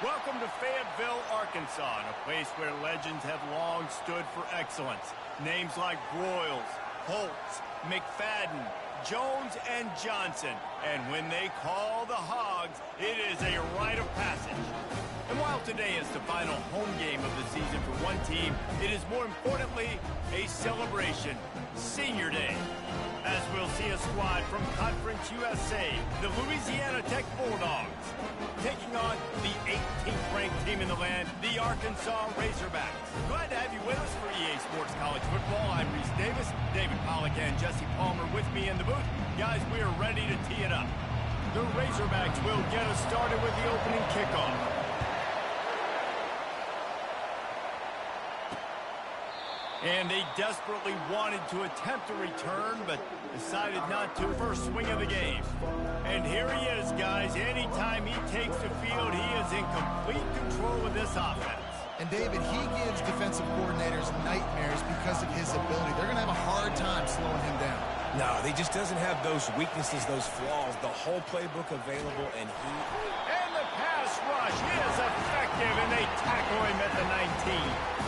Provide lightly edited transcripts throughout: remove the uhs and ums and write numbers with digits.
Welcome to Fayetteville, Arkansas, a place where legends have long stood for excellence. Names like Broyles, Holtz, McFadden, Jones, and Johnson. And when they call the Hogs, it is a rite of passage. And while today is the final home game of the season for one team, it is more importantly a celebration, Senior Day. As we'll see a squad from Conference USA, the Louisiana Tech Bulldogs, taking on the 18th ranked team in the land, the Arkansas Razorbacks. Glad to have you with us for EA Sports College Football. I'm Reese Davis, David Pollack and Jesse Palmer with me in the booth. Guys, we are ready to tee it up. The Razorbacks will get us started with the opening kickoff. And they desperately wanted to attempt a return, but decided not to. First swing of the game. And here he is, guys. Anytime he takes the field, he is in complete control of this offense. And, David, he gives defensive coordinators nightmares because of his ability. They're going to have a hard time slowing him down. No, he just doesn't have those weaknesses, those flaws. The whole playbook available, and he... And the pass rush is effective, and they tackle him at the 19.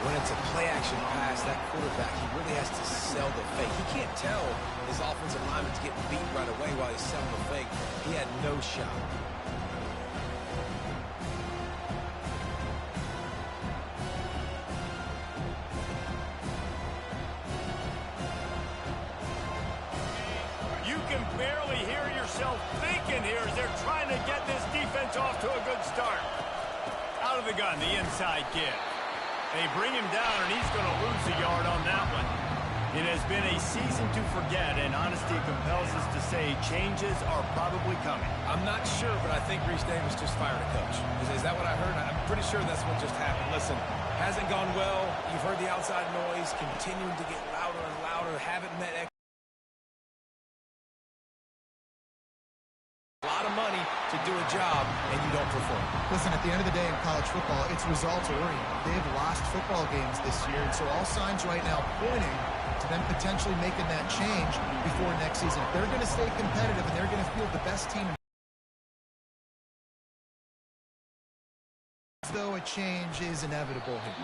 When it's a play-action pass, that quarterback, he really has to sell the fake. He can't tell his offensive lineman's getting beat right away while he's selling the fake. He had no shot. You can barely hear yourself thinking here as they're trying to get this defense off to a good start. Out of the gun, the inside kid. They bring him down, and he's going to lose a yard on that one. It has been a season to forget, and honesty compels us to say changes are probably coming. I'm not sure, but I think Reese Davis just fired a coach. Is that what I heard? I'm pretty sure that's what just happened. Listen, hasn't gone well. You've heard the outside noise, continuing to get louder and louder. Haven't met a lot of money to do a job, and you don't perform. Listen, at the end of the day in college football, it's results-oriented. They've lost football games this year, and so all signs right now pointing to them potentially making that change before next season. If they're going to stay competitive and they're going to field the best team, as though a change is inevitable here.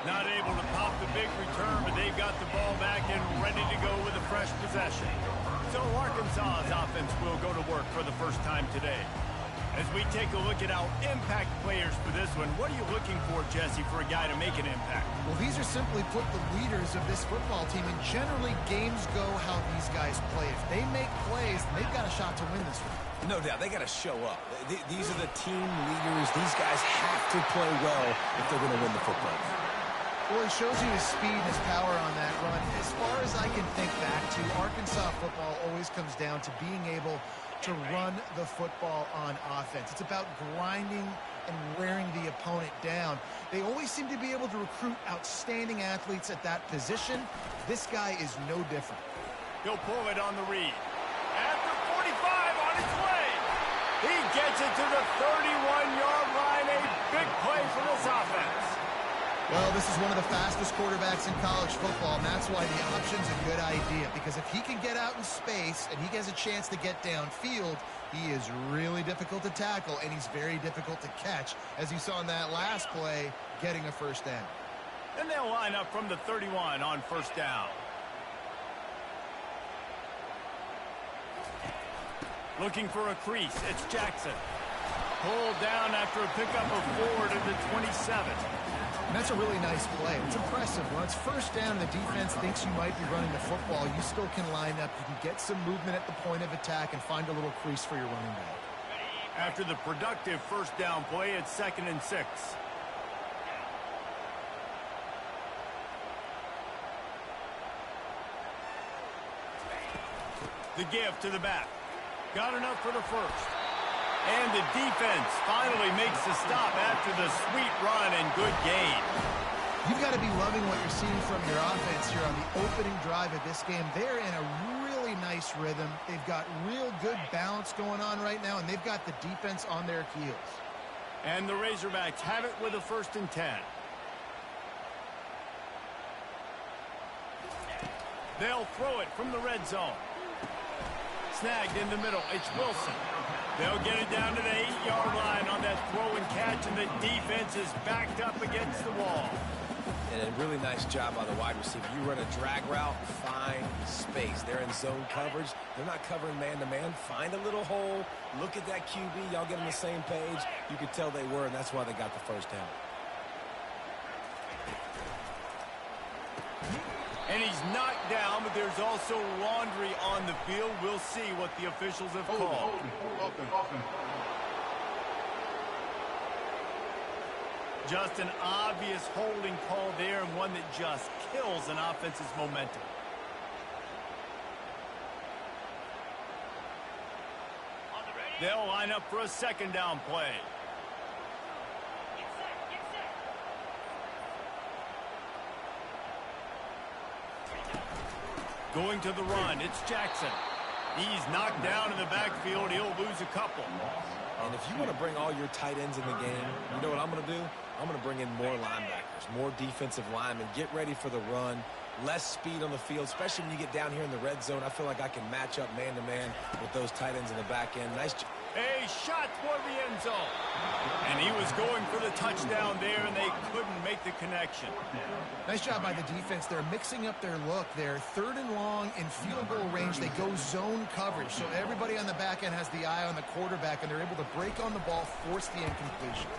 Not able to pop the big return, but they've got the ball back and ready to go with a fresh possession. So Arkansas's offense will go to work for the first time today. As we take a look at our impact players for this one, what are you looking for, Jesse, for a guy to make an impact? Well, these are simply put the leaders of this football team, and generally games go how these guys play. If they make plays, they've got a shot to win this one. No doubt, they got to show up. These are the team leaders. These guys have to play well if they're going to win the football game. Well, he shows you his speed and his power on that run. As far as I can think back to, Arkansas football always comes down to being able to run the football on offense. It's about grinding and wearing the opponent down. They always seem to be able to recruit outstanding athletes at that position. This guy is no different. He'll pull it on the read. At the 45 on its way. He gets it to the 31-yard line. A big play for this offense. Well, this is one of the fastest quarterbacks in college football, and that's why the option's a good idea, because if he can get out in space and he has a chance to get downfield, he is really difficult to tackle, and he's very difficult to catch, as you saw in that last play, getting a first down. And they'll line up from the 31 on first down. Looking for a crease, it's Jackson. Pulled down after a pickup of 4 to the 27. And that's a really nice play. It's impressive. When it's first down and the defense thinks you might be running the football, you still can line up. You can get some movement at the point of attack and find a little crease for your running back. After the productive first down play, it's 2nd and 6. The give to the back. Got enough for the first. And the defense finally makes the stop after the sweet run and good gain. You've got to be loving what you're seeing from your offense here on the opening drive of this game. They're in a really nice rhythm. They've got real good balance going on right now, and they've got the defense on their heels. And the Razorbacks have it with a 1st and 10. They'll throw it from the red zone. Snagged in the middle. It's Wilson. They'll get it down to the 8-yard line on that throw and catch, and the defense is backed up against the wall. And a really nice job by the wide receiver. You run a drag route, find space. They're in zone coverage. They're not covering man-to-man. Find a little hole. Look at that QB. Y'all get on the same page. You could tell they were, and that's why they got the first down. And he's knocked down, but there's also laundry on the field. We'll see what the officials have called. Just an obvious holding call there, and one that just kills an offense's momentum. They'll line up for a second down play. Going to the run, it's Jackson. He's knocked down in the backfield. He'll lose a couple. And if you want to bring all your tight ends in the game, you know what I'm going to do? I'm going to bring in more linebackers, more defensive linemen. Get ready for the run. Less speed on the field, especially when you get down here in the red zone. I feel like I can match up man-to-man with those tight ends in the back end. Nice. A shot toward the end zone. And he was going for the touchdown there, and they couldn't make the connection. Nice job by the defense. They're mixing up their look. They're 3rd and long in field goal range. They go zone coverage. So everybody on the back end has the eye on the quarterback, and they're able to break on the ball, force the incompletion.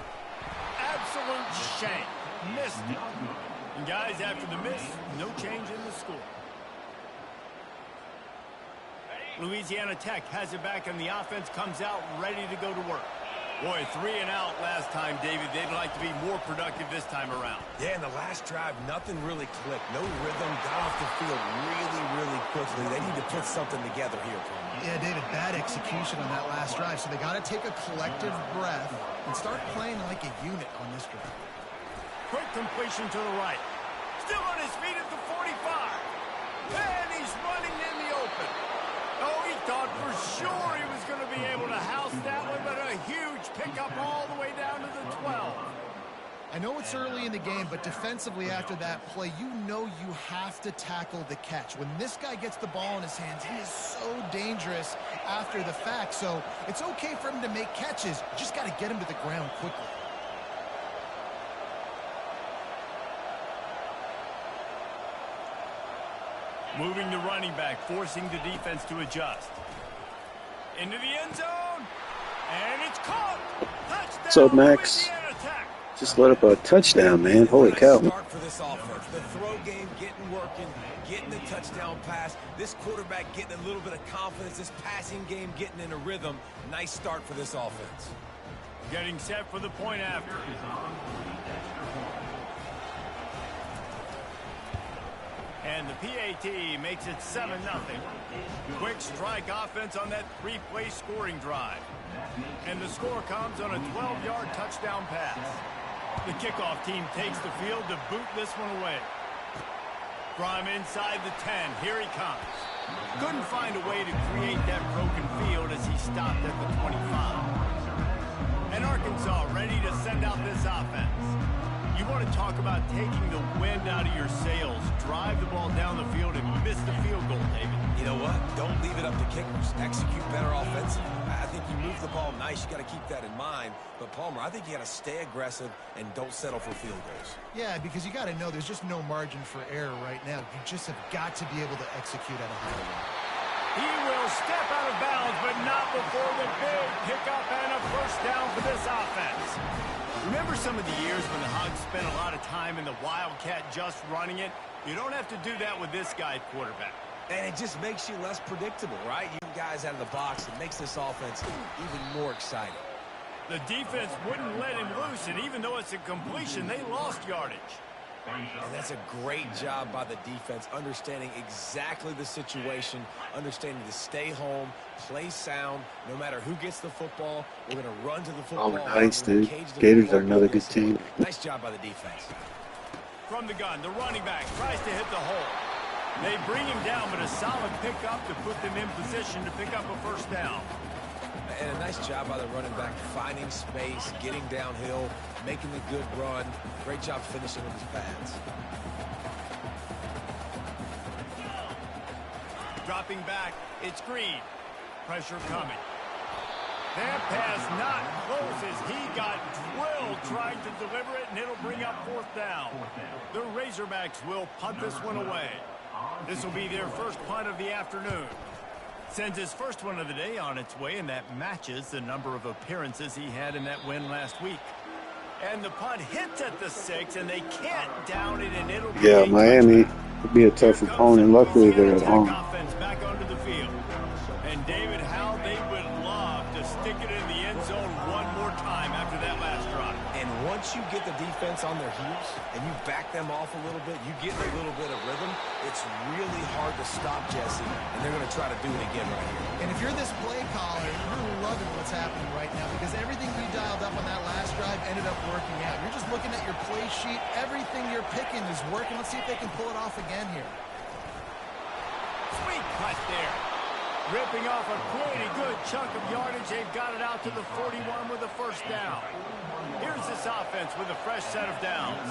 Absolute shame. Missed it. And guys, after the miss, no change in the score. Louisiana Tech has it back, and the offense comes out ready to go to work. Boy, 3 and out last time, David. They'd like to be more productive this time around. Yeah, in the last drive, nothing really clicked. No rhythm. Got off the field really, really quickly. They need to put something together here, Paul. Yeah, David, bad execution on that last drive. So they got to take a collective breath and start playing like a unit on this drive. Quick completion to the right. Still on his feet at the 45. And he's running in the open. Oh, he thought for sure he was going to be able to house that one, but a huge pickup all the way down to the 12. I know it's early in the game, but defensively after that play, you know you have to tackle the catch. When this guy gets the ball in his hands, he is so dangerous after the fact. So it's okay for him to make catches. You just got to get him to the ground quickly. Moving the running back, forcing the defense to adjust. Into the end zone. And it's caught. Touchdown. What's up, Max? Just let up a touchdown, man. Holy cow. Start for this offense. The throw game getting working, getting the touchdown pass. This quarterback getting a little bit of confidence. This passing game getting in a rhythm. Nice start for this offense. Getting set for the point after. And the PAT makes it 7-0. Quick strike offense on that 3-play scoring drive. And the score comes on a 12-yard touchdown pass. The kickoff team takes the field to boot this one away. From inside the 10, here he comes. Couldn't find a way to create that broken field as he stopped at the 25. And Arkansas ready to send out this offense. You want to talk about taking the wind out of your sails. Drive the ball down the field and miss the field goal, David. You know what? Don't leave it up to kickers. Execute better offensively. I think you move the ball nice. You got to keep that in mind. But, Palmer, I think you got to stay aggressive and don't settle for field goals. Yeah, because you got to know there's just no margin for error right now. You just have got to be able to execute at a high level. He will step out of bounds, but not before the big pickup and a first down for this offense. Remember some of the years when the Hogs spent a lot of time in the Wildcat just running it? You don't have to do that with this guy at quarterback. And it just makes you less predictable, right? You guys out of the box, it makes this offense even more exciting. The defense wouldn't let him loose, and even though it's a completion, they lost yardage. And that's a great job by the defense, understanding exactly the situation, understanding to stay home, play sound, no matter who gets the football. We're going to run to the football. Oh, nice, dude. Gators are another good team. Nice job by the defense. From the gun, the running back tries to hit the hole. They bring him down, but a solid pickup to put them in position to pick up a first down. And a nice job by the running back, finding space, getting downhill, making the good run. Great job finishing with his pads. Dropping back, it's Green. Pressure coming. And pass not close as he got drilled trying to deliver it, and it'll bring up 4th down. The Razorbacks will punt this one away. This will be their first punt of the afternoon. Sends his first one of the day on its way, and that matches the number of appearances he had in that win last week. And the punt hits at the 6, and they can't down it, and it'll be Yeah, Miami would be a tough opponent. Luckily, they're at home. Offense back onto the field. And David, how they would love to stick it in the end zone one more time after that last drive. And once you get the defense on their heels and you back them off a little bit, you get a little bit of rhythm, it's really hard to stop Jesse, and they're going to try to do it again right here. And if you're this play caller, you're loving what's happening right now because everything we dialed up on that last drive ended up working out. You're just looking at your play sheet. Everything you're picking is working. Let's see if they can pull it off again here. Sweet cut there. Ripping off a pretty good chunk of yardage. They've got it out to the 41 with a 1st down. Here's this offense with a fresh set of downs.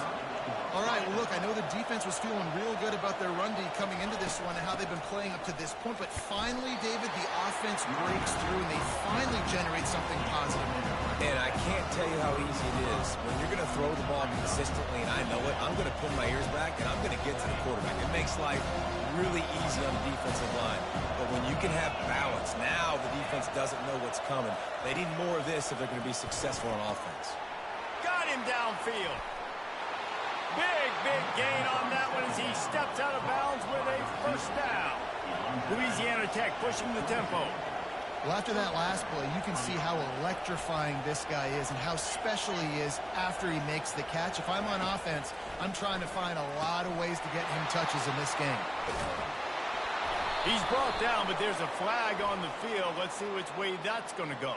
All right, well, look, I know the defense was feeling real good about their run D coming into this one and how they've been playing up to this point, but finally, David, the offense breaks through and they finally generate something positive. And I can't tell you how easy it is. When you're going to throw the ball consistently, and I know it, I'm going to pin my ears back, and I'm going to get to the quarterback. It makes life really easy on the defensive line. But when you can have balance, now the defense doesn't know what's coming. They need more of this if they're going to be successful on offense. Got him downfield. Big gain on that one as he steps out of bounds with a 1st down. Louisiana Tech pushing the tempo. Well, after that last play, you can see how electrifying this guy is and how special he is after he makes the catch. If I'm on offense, I'm trying to find a lot of ways to get him touches in this game. He's brought down, but there's a flag on the field. Let's see which way that's going to go.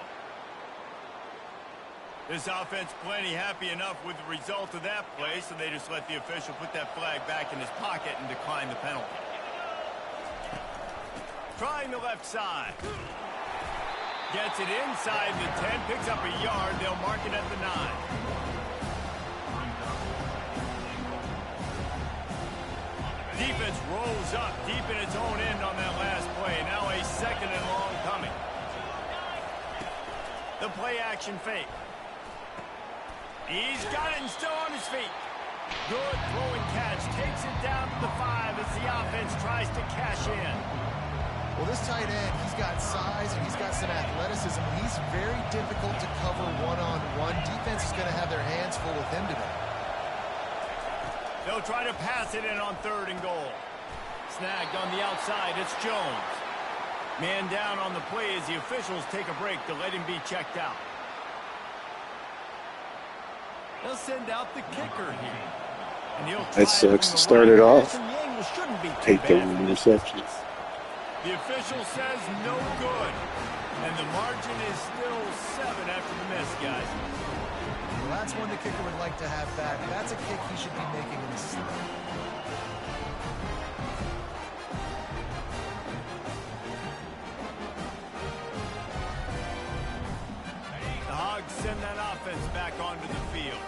This offense plenty happy enough with the result of that play, so they just let the official put that flag back in his pocket and decline the penalty. Trying the left side. Gets it inside the 10, picks up a yard. They'll mark it at the 9. Defense rolls up deep in its own end on that last play. Now a 2nd and long coming. The play action fake. He's got it and still on his feet. Good throwing catch. Takes it down to the 5 as the offense tries to cash in. Well, this tight end, he's got size and he's got some athleticism. He's very difficult to cover one-on-one. Defense is going to have their hands full with him today. They'll try to pass it in on 3rd and goal. Snagged on the outside. It's Jones. Man down on the play as the officials take a break to let him be checked out. They'll send out the kicker here. And he'll try That sucks. Started off. Take the interceptions. The official says no good. And the margin is still 7 after the miss, guys. Well, that's one the kicker would like to have back. That's a kick he should be making in the slip. The Hogs send that offense back onto the field.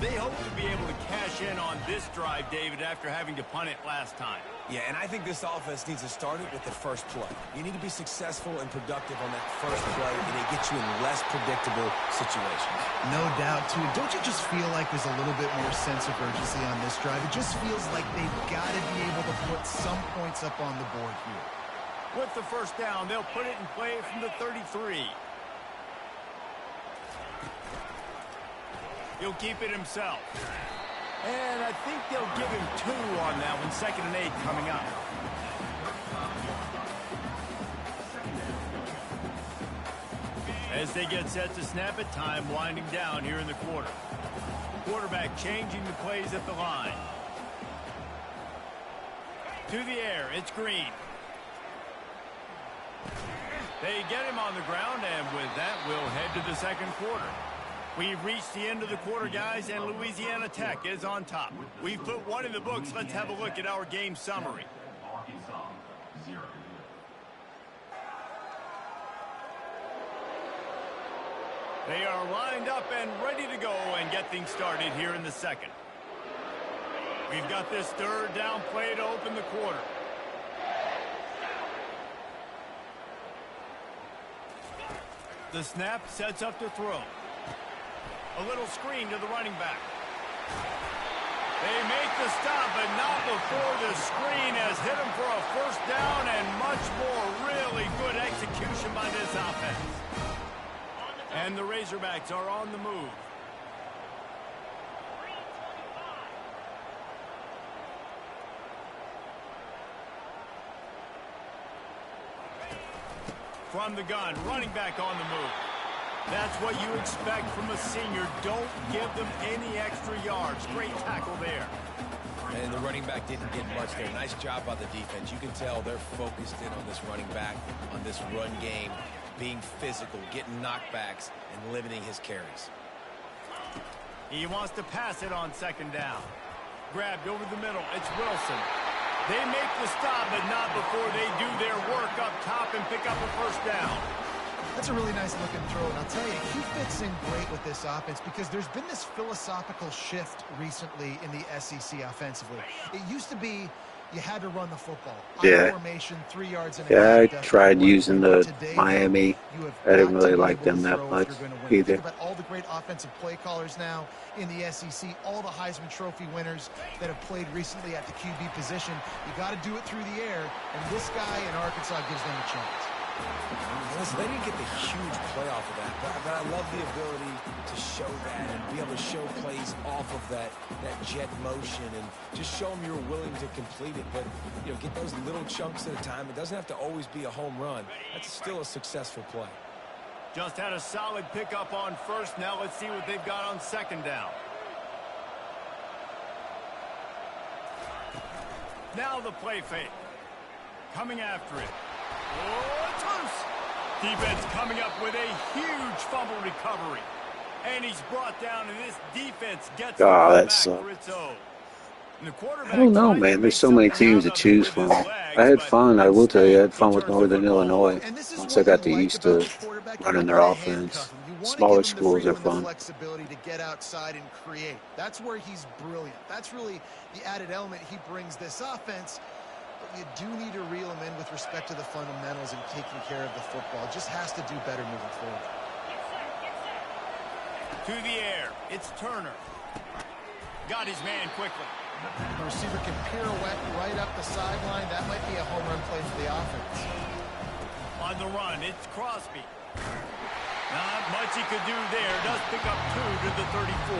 They hope to be able to cash in on this drive, David, after having to punt it last time. Yeah, and I think this offense needs to start it with the first play. You need to be successful and productive on that first play, and it gets you in less predictable situations. No doubt, too. Don't you just feel like there's a little bit more sense of urgency on this drive? It just feels like they've got to be able to put some points up on the board here. With the 1st down, they'll put it in play from the 33. He'll keep it himself. And I think they'll give him 2 on that one. 2nd and 8 coming up. As they get set to snap it, time winding down here in the quarter. Quarterback changing the plays at the line. To the air, it's Green. They get him on the ground, and with that, we'll head to the 2nd quarter. We've reached the end of the quarter, guys, and Louisiana Tech is on top. We've put 1 in the books. Let's have a look at our game summary. They are lined up and ready to go and get things started here in the 2nd. We've got this 3rd down play to open the quarter. The snap sets up to throw. A little screen to the running back. They make the stop, but not before the screen has hit him for a first down and much more. Really good execution by this offense. And the Razorbacks are on the move. From the gun, running back on the move. That's what you expect from a senior. Don't give them any extra yards. Great tackle there. And the running back didn't get much there. Nice job by the defense. You can tell they're focused in on this running back, on this run game, being physical, getting knockbacks, and limiting his carries. He wants to pass it on second down. Grabbed over the middle. It's Wilson. They make the stop, but not before they do their work up top and pick up a first down. That's a really nice looking throw, and I'll tell you, he fits in great with this offense because there's been this philosophical shift recently in the SEC offensively. It used to be you had to run the football. Yeah. Formation, 3 yards and Yeah, I tried using the Miami. I didn't really like them that much either. Think about all the great offensive play callers now in the SEC, all the Heisman Trophy winners that have played recently at the QB position. You got to do it through the air, and this guy in Arkansas gives them a chance. Listen, they didn't get the huge play off of that, but I love the ability to show that and be able to show plays off of that jet motion and just show them you're willing to complete it. But, you know, get those little chunks at a time. It doesn't have to always be a home run. That's still a successful play. Just had a solid pickup on first. Now let's see what they've got on second down. Now the play fake. Coming after it. Oh, it's loose. Defense coming up with a huge fumble recovery. And he's brought down, and this defense gets that back sucked. for its own. And the quarterback I don't know, tries to man. make There's so many something teams out to of it choose with from. his legs, I had but fun. I will tell you, I had fun he with turns the Northern football Illinois. And this is Once what I got you like used about to the quarterback. You running don't their wanna offense. handcuff him. You wanna Smaller give him the schools are freedom and the fun. flexibility to get outside and create. That's where he's brilliant. That's really the added element he brings this offense. But you do need to reel him in with respect to the fundamentals and taking care of the football. Just has to do better moving forward. To the air. It's Turner. Got his man quickly. The receiver can pirouette right up the sideline. That might be a home run play for the offense. On the run, it's Crosby. Not much he could do there. Does pick up 2 to the 34.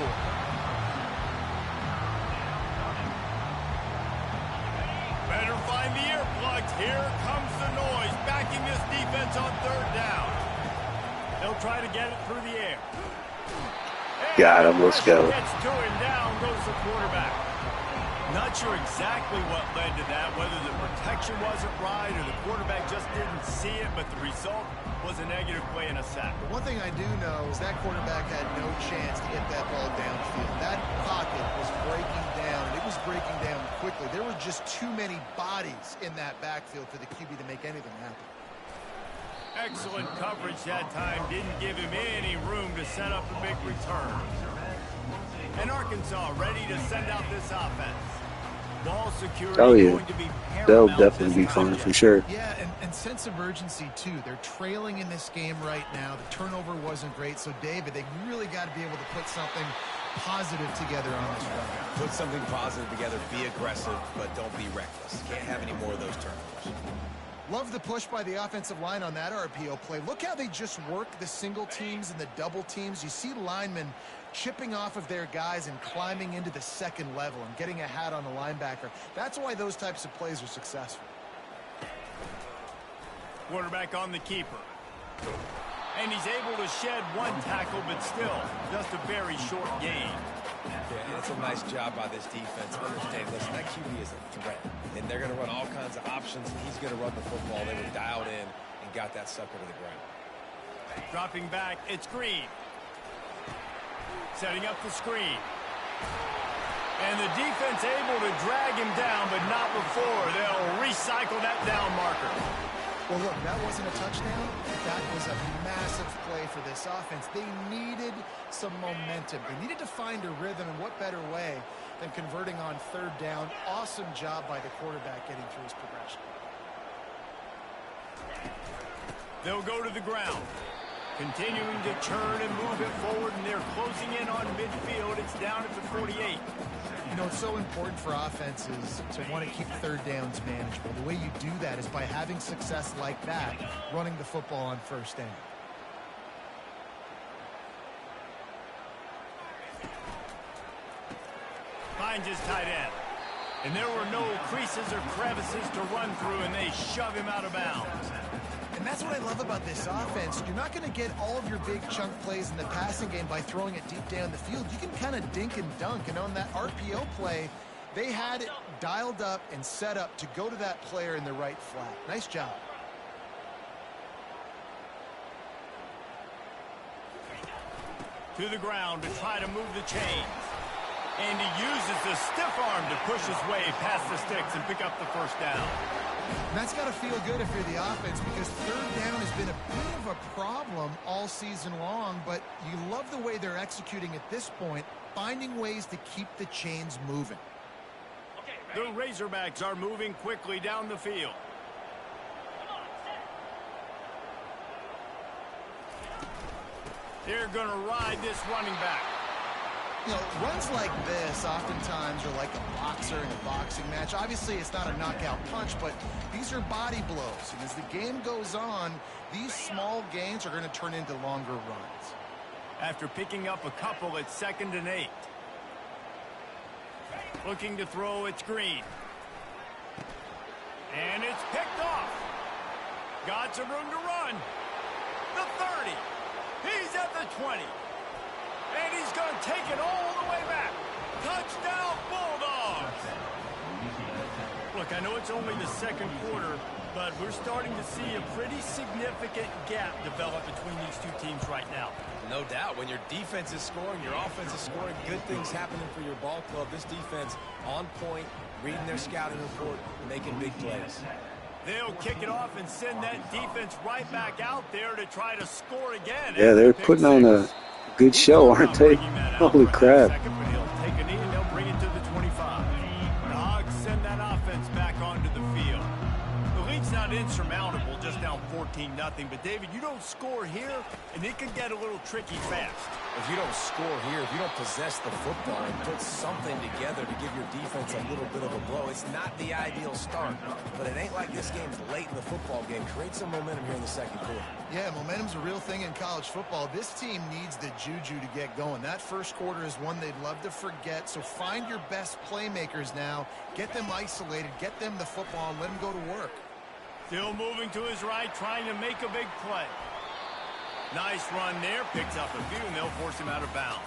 Better find the earplugs. Here comes the noise. Backing this defense on third down. They'll try to get it through the air. Got him. Let's go. Gets to him. Down goes the quarterback. Not sure exactly what led to that, whether the protection wasn't right or the quarterback just didn't see it, but the result was a negative play and a sack. But one thing I do know is that quarterback had no chance to get that ball downfield. That pocket was breaking down, and it was breaking down quickly. There were just too many bodies in that backfield for the QB to make anything happen. Excellent coverage that time. Didn't give him any room to set up a big return. And Arkansas ready to send out this offense. Ball security going to be paramount. They'll definitely be fun for sure. Yeah, and sense of urgency, too. They're trailing in this game right now. The turnover wasn't great. So, David, they really got to be able to put something positive together on this run. Put something positive together. Be aggressive, but don't be reckless. Can't have any more of those turnovers. Love the push by the offensive line on that RPO play. Look how they just work the single teams and the double teams. You see linemen chipping off of their guys and climbing into the second level and getting a hat on the linebacker. That's why those types of plays are successful. Quarterback on the keeper. And he's able to shed one tackle, but still just a very short gain. Yeah, it's a nice job by this defense. Understand, listen, that QB is a threat. And they're going to run all kinds of options, and he's going to run the football. They were dialed in and got that sucker to the ground. Dropping back, it's Green. Setting up the screen. And the defense able to drag him down, but not before. They'll recycle that down marker. Well, look, that wasn't a touchdown. That was a massive play for this offense. They needed some momentum. They needed to find a rhythm, and what better way than converting on third down. Awesome job by the quarterback getting through his progression. They'll go to the ground. Continuing to churn and move it forward, and they're closing in on midfield. It's down at the 48. You know, it's so important for offenses to want to keep third downs manageable. The way you do that is by having success like that, running the football on first down. Finds his tight end. And there were no creases or crevices to run through, and they shove him out of bounds. And that's what I love about this offense. You're not going to get all of your big chunk plays in the passing game by throwing it deep down the field. You can kind of dink and dunk. And on that RPO play, they had it dialed up and set up to go to that player in the right flat. Nice job. To the ground to try to move the chains. And he uses the stiff arm to push his way past the sticks and pick up the first down. And that's got to feel good if you're the offense, because third down has been a bit of a problem all season long, but you love the way they're executing at this point, finding ways to keep the chains moving. The Razorbacks are moving quickly down the field. They're going to ride this running back. You know, runs like this oftentimes are like a boxer in a boxing match. Obviously, it's not a knockout punch, but these are body blows. And as the game goes on, these small gains are going to turn into longer runs. After picking up a couple, it's 2nd and 8. Looking to throw, it's Green. And it's picked off. Got some room to run. The 30. He's at the 20. And he's going to take it all the way back. Touchdown, Bulldogs! Look, I know it's only the second quarter, but we're starting to see a pretty significant gap develop between these two teams right now. No doubt. When your defense is scoring, your offense is scoring, good things happening for your ball club. This defense on point, reading their scouting report, making big plays. They'll kick it off and send that defense right back out there to try to score again. Yeah, they're putting on a good show, aren't they? Holy crap. He'll take a knee and they'll bring it to the 25. The Hogs send that offense back onto the field. The lead's not insurmountable, just down 14-0. But, David, you don't score here, and it can get a little tricky fast. If you don't score here, if you don't possess the football and put something together to give your defense a little bit of a blow, it's not the ideal start. But it ain't like this game's late in the football game. Create some momentum here in the second quarter. Yeah, momentum's a real thing in college football. This team needs the juju to get going. That first quarter is one they'd love to forget. So find your best playmakers now. Get them isolated. Get them the football and let them go to work. Still moving to his right, trying to make a big play. Nice run there. Picks up a few, and they'll force him out of bounds.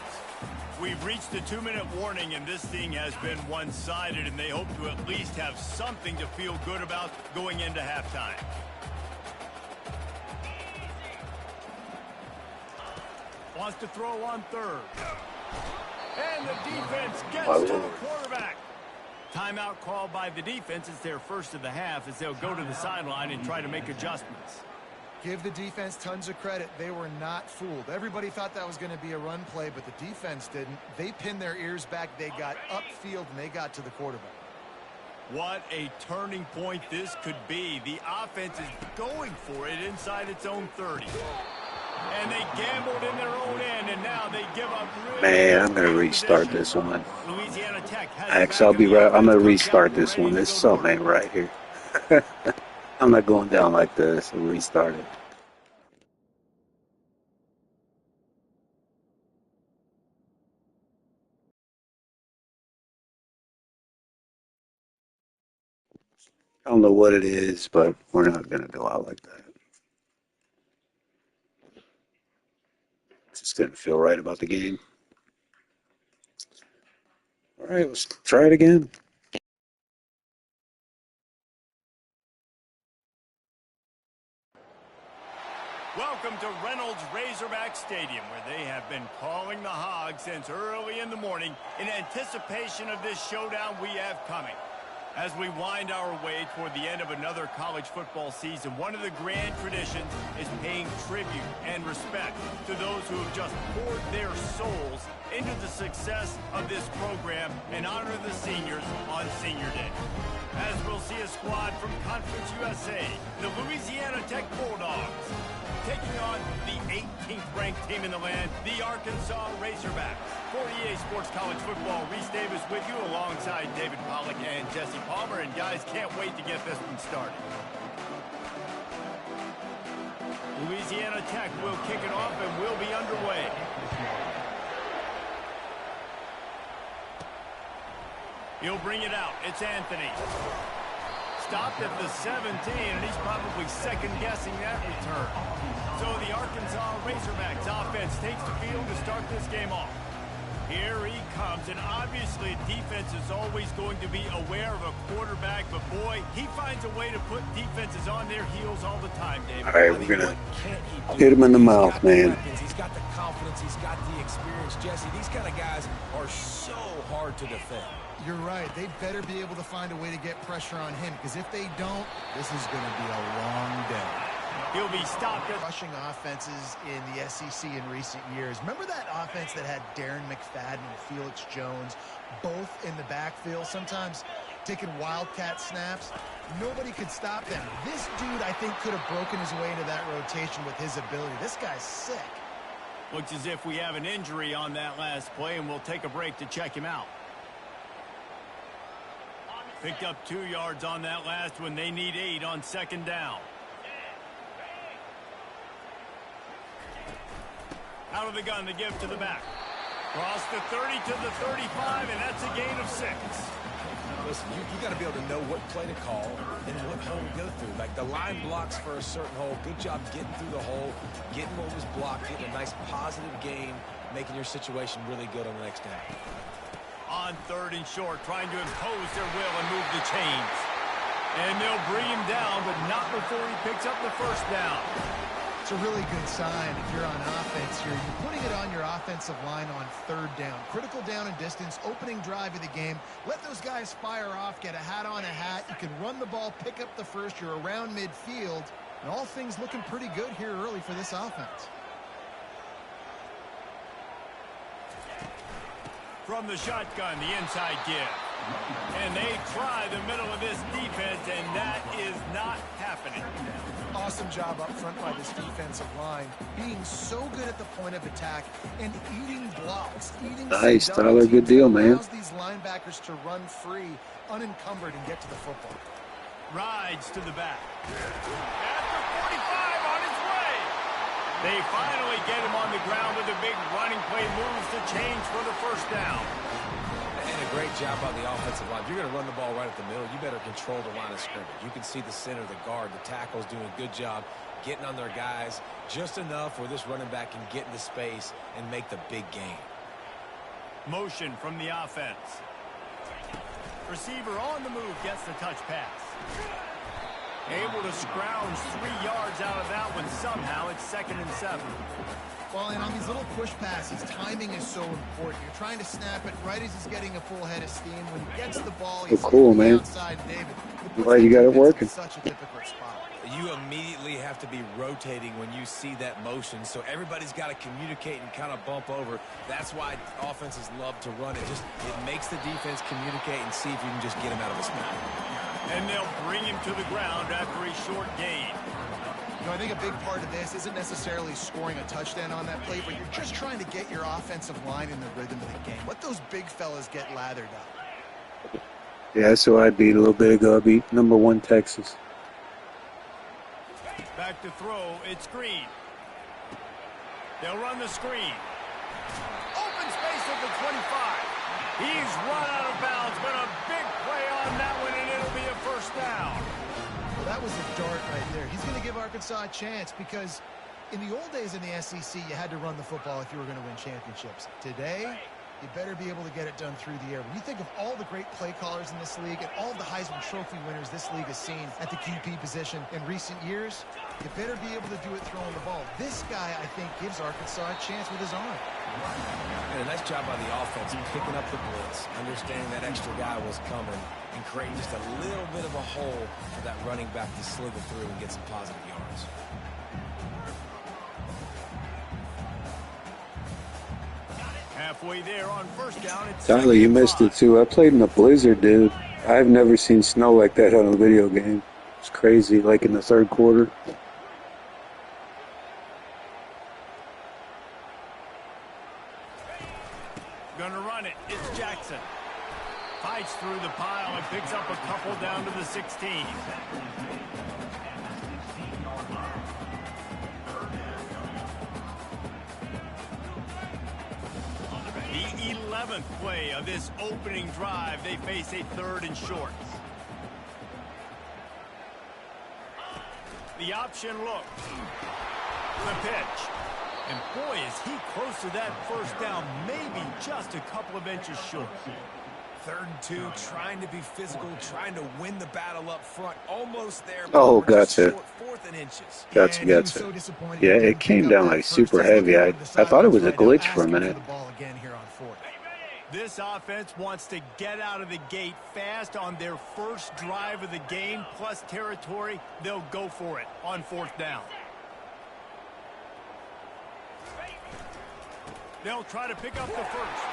We've reached the 2-minute warning, and this thing has been one-sided, and they hope to at least have something to feel good about going into halftime. Wants to throw on third. And the defense gets to the quarterback. Timeout called by the defense. It's their first of the half as they'll go to the sideline and try to make adjustments. Give the defense tons of credit. They were not fooled. Everybody thought that was going to be a run play, but the defense didn't. They pinned their ears back. They got upfield, and they got to the quarterback. What a turning point this could be. The offense is going for it inside its own 30. And they gambled in their own end, and now they give up. Man, I'm going to restart this one. Louisiana Tech has Actually, I'll be right. I'm going to restart this one. This something ain't right here. I'm not going down like this. I'll restart it. I don't know what it is, but we're not going to go out like that. Just didn't feel right about the game. All right, let's try it again. Welcome to Reynolds Razorback Stadium, where they have been calling the Hogs since early in the morning in anticipation of this showdown we have coming. As we wind our way toward the end of another college football season, one of the grand traditions is paying tribute and respect to those who have just poured their souls into the success of this program and honor the seniors on Senior Day. As we'll see a squad from Conference USA, the Louisiana Tech Bulldogs, taking on the 18 ranked team in the land, the Arkansas Razorbacks. 48 Sports College Football, Reese Davis with you alongside David Pollack and Jesse Palmer. And guys, can't wait to get this one started. Louisiana Tech will kick it off and will be underway. He'll bring it out. It's Anthony. Stopped at the 17, and he's probably second-guessing that return. So the Arkansas Razorbacks offense takes the field to start this game off. Here he comes, and obviously defense is always going to be aware of a quarterback, but boy, he finds a way to put defenses on their heels all the time, David. All right, we're going to hit him in the mouth, man. He's got the confidence, he's got the experience, Jesse. These kind of guys are so hard to defend. You're right. They better be able to find a way to get pressure on him, because if they don't, this is going to be a long day. He'll be stopped at rushing offenses in the SEC in recent years. Remember that offense that had Darren McFadden and Felix Jones both in the backfield, sometimes taking wildcat snaps? Nobody could stop them. This dude, I think, could have broken his way into that rotation with his ability. This guy's sick. Looks as if we have an injury on that last play, and we'll take a break to check him out. Picked up 2 yards on that last one. They need 8 on second down. Out of the gun to give to the back. Cross the 30 to the 35, and that's a gain of 6. Listen, you got to be able to know what play to call and what hole to go through. Like the line blocks for a certain hole. Good job getting through the hole, getting what was blocked, getting a nice positive gain, making your situation really good on the next down. On 3rd and short, trying to impose their will and move the chains. And they'll bring him down, but not before he picks up the first down. It's a really good sign if you're on offense here. You're putting it on your offensive line on 3rd down. Critical down and distance, opening drive of the game. Let those guys fire off, get a hat on a hat. You can run the ball, pick up the first. You're around midfield. And all things looking pretty good here early for this offense. From the shotgun, the inside give. And they try the middle of this defense, and that is not happening. Awesome job up front by this defensive line, being so good at the point of attack and eating blocks, nice, Tyler, good deal, man. Allows these linebackers to run free, unencumbered, and get to the football. Rides to the back. After 45 on his way. They finally get him on the ground with a big running play, moves the chains for the first down. And a great job on the offensive line. If you're going to run the ball right at the middle, you better control the line of scrimmage. You can see the center, the guard, the tackles doing a good job getting on their guys just enough where this running back can get into space and make the big gain. Motion from the offense. Receiver on the move gets the touch pass. Able to scrounge 3 yards out of that one somehow. It's 2nd and 7. Well, and on these little push passes, timing is so important. You're trying to snap it right as he's getting a full head of steam. When he gets the ball, he's cool, man. outside David. Glad you got it working. Such a difficult spot. You immediately have to be rotating when you see that motion, so everybody's got to communicate and kind of bump over. That's why offenses love to run it. It makes the defense communicate and see if you can just get him out of his spot. And they'll bring him to the ground after a short gain. You know, I think a big part of this isn't necessarily scoring a touchdown on that play, but you're just trying to get your offensive line in the rhythm of the game. Let those big fellas get lathered up. Yeah, that's who I beat a little bit ago. I beat #1 Texas. Back to throw, it's Green. They'll run the screen. Open space at the 25. He's run out of bounds, but a big play on that one, and it'll be a first down. Well, that was a dart right there. He's going to give Arkansas a chance because in the old days in the SEC, you had to run the football if you were going to win championships. Today, you better be able to get it done through the air. When you think of all the great play callers in this league and all the Heisman Trophy winners this league has seen at the QB position in recent years, you better be able to do it throwing the ball. This guy, I think, gives Arkansas a chance with his arm. And a nice job by the offense picking up the blitz, understanding that extra guy was coming, and creating just a little bit of a hole for that running back to slither through and get some positive yards. Halfway there on first down. It's Tyler, you missed it too. I played in a blizzard, dude. I've never seen snow like that on a video game. It's crazy, like in the 3rd quarter. Gonna run it. It's Jackson. Fights through the pile and picks up a couple down to the 16. The 11th play of this opening drive, they face a 3rd and short. The option look. The pitch. And boy, is he close to that first down, maybe just a couple of inches short. 3rd and 2, trying to be physical, trying to win the battle up front. Almost there. Oh, but just gotcha. short, 4th and inches. Gotcha. Yeah, it came down like super heavy. I thought it was a glitch for a minute. This offense wants to get out of the gate fast on their first drive of the game, plus territory. They'll go for it on 4th down. They'll try to pick up the first.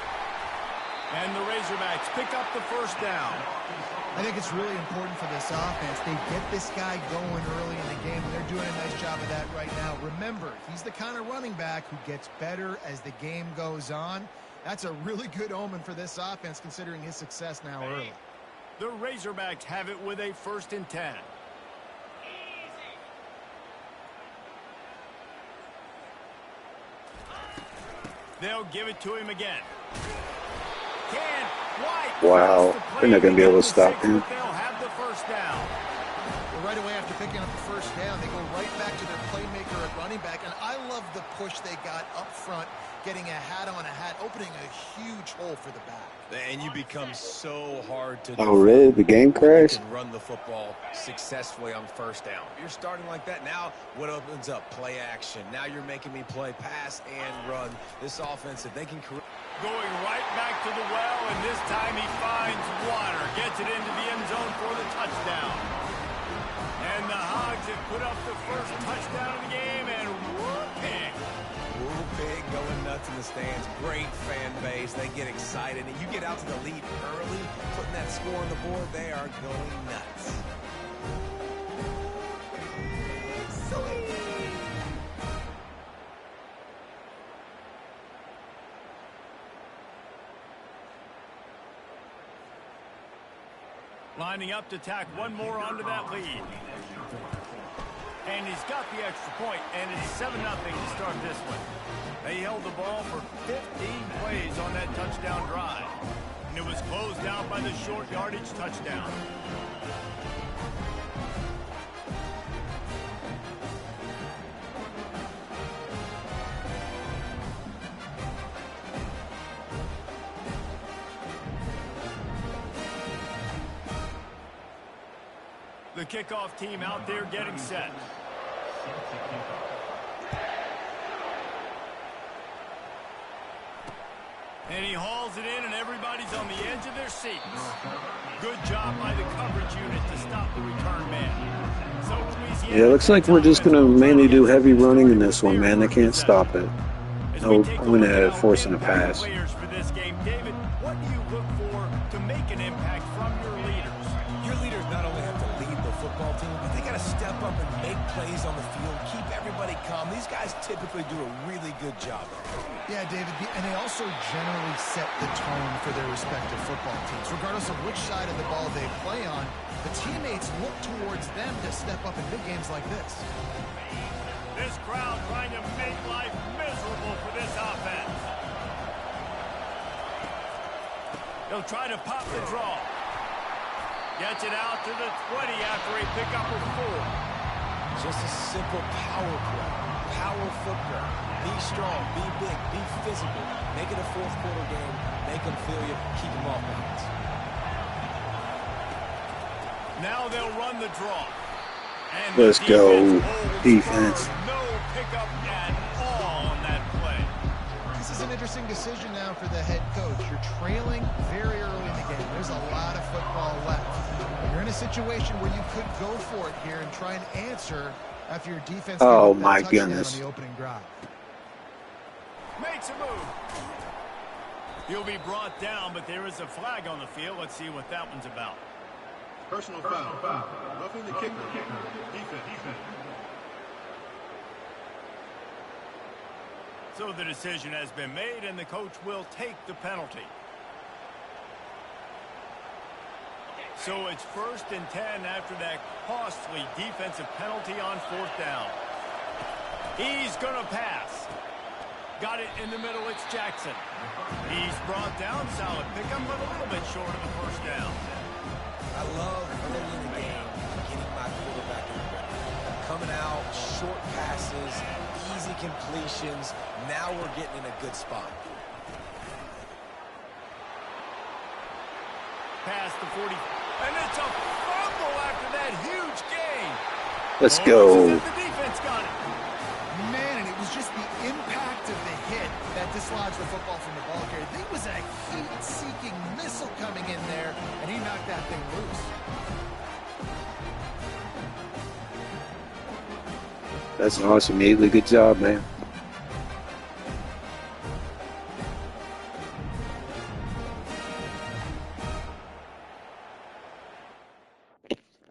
And the Razorbacks pick up the first down. I think it's really important for this offense. They get this guy going early in the game, and they're doing a nice job of that right now. Remember, he's the kind of running back who gets better as the game goes on. That's a really good omen for this offense, considering his success now early. The Razorbacks have it with a 1st and 10. They'll give it to him again. Wow, they're not going to be able to stop him. They'll have the first down. Well, right away after picking up the first down, they go right back to their playmaker at running back. And I love the push they got up front, getting a hat on a hat, opening a huge hole for the back. And you become so hard to Oh, really? The game crashed? and run the football successfully on 1st down. You're starting like that. Now what opens up? Play action. Now you're making me play pass and run. This offense, if they can Going right back to the well, and this time he finds water. Gets it into the end zone for the touchdown. And the Hogs have put up the first touchdown of the game, and whooping. Woo pig going nuts in the stands. Great fan base. They get excited. And you get out to the lead early, putting that score on the board, they are going nuts. Lining up to tack one more onto that lead. And he's got the extra point, and it's 7-0 to start this one. They held the ball for 15 plays on that touchdown drive. And it was closed out by the short yardage touchdown. The kickoff team out there getting set. And he hauls it in, and everybody's on the edge of their seats. Good job by the coverage unit to stop the return man. So Louisiana, Yeah, it looks like we're just going to mainly do heavy running in this one, man. They can't stop it. No point at forcing a pass. For this game, David, what do you look for to make an impact from your leaders? Your leaders not only have to lead the football team, but they got to step up and make plays on the field, keep everybody calm. These guys typically do a really good job. Yeah, David, and they also generally set the tone for their respective football teams. Regardless of which side of the ball they play on, the teammates look towards them to step up in big games like this. This crowd trying to make life miserable for this offense. They'll try to pop the draw. Gets it out to the 20 after a pickup of 4. Just a simple power play. Power football. Be strong, be big, be physical. Make it a fourth quarter game. Make them feel you. Keep them off balance. Now they'll run the draw. And Let's go, defense. No pickup at all on that play. This is an interesting decision now for the head coach. You're trailing very early in the game. There's a lot of football left. You're in a situation where you could go for it here and try and answer after your defense. Oh, my goodness. On the opening drive. Makes a move. He'll be brought down, but there is a flag on the field. Let's see what that one's about. Personal foul. Roughing the kicker. Defense. So the decision has been made, and the coach will take the penalty. So it's 1st and 10 after that costly defensive penalty on 4th down. He's going to pass. Got it in the middle. It's Jackson. He's brought down. Solid pick him, but a little bit short of the 1st down. I love early in the game getting my quarterback in the ready. Coming out, short passes, easy completions. Now we're getting in a good spot. Past the 40. And it's a fumble after that huge gain. Let's go. The defense got it. Man, and it was just the impact of the hit that dislodged the football from the ball carrier. There was a heat-seeking missile coming in there, and he knocked that thing loose. That's awesome, Neely. Good job, man.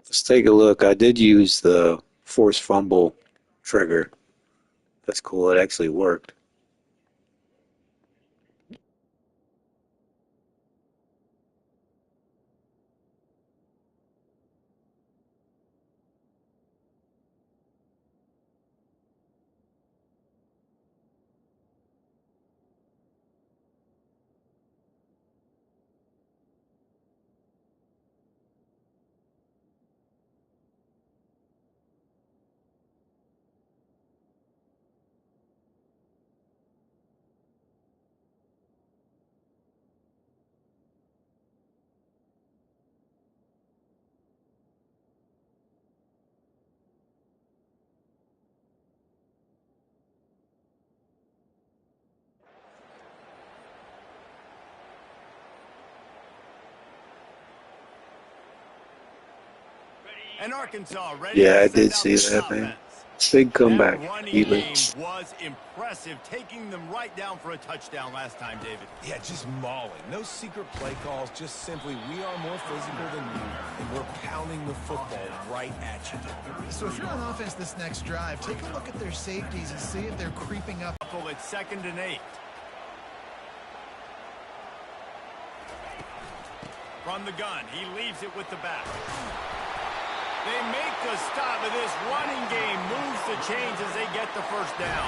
Let's take a look. I did use the forced fumble trigger. That's cool. It actually worked. And Arkansas ready Yeah, I to did send see out that, this man. offense. Big comeback. That running Even. game was impressive, taking them right down for a touchdown last time, David. Yeah, just mauling. No secret play calls, just simply we are more physical than you, and we're pounding the football right at you. So if you're on offense this next drive, take a look at their safeties and see if they're creeping up. It's 2nd and 8. From the gun, he leaves it with the back. They make the stop, and this running game moves the chains as they get the 1st down.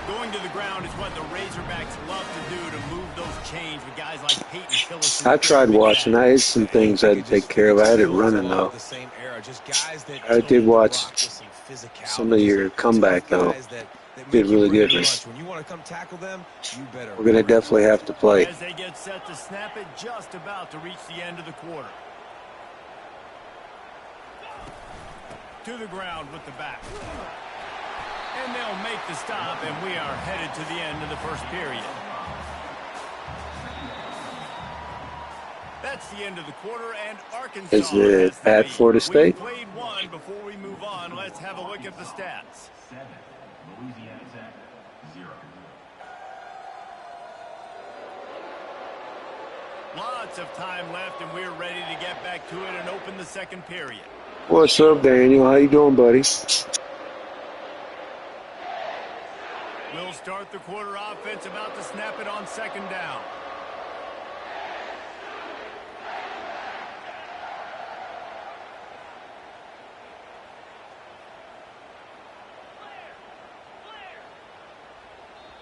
Going to the ground is what the Razorbacks love to do, to move those chains with guys like Peyton Tillison. I tried watching. I had some things I had to take care of. I had it running, though. I did watch some of your comeback, though. Did really good. When you want to come tackle them, you better. We're going to definitely have to play. As they get set to snap it, just about to reach the end of the quarter. To the ground with the back. And they'll make the stop, and we are headed to the end of the 1st period. That's the end of the quarter, and Arkansas Is it at Florida State? We played one. Before we move on, let's have a look at the stats. 7, Louisiana Tech, 0. Lots of time left, and we're ready to get back to it and open the 2nd period. What's up, Daniel? How you doing, buddy? We'll start the quarter offense, about to snap it on 2nd down.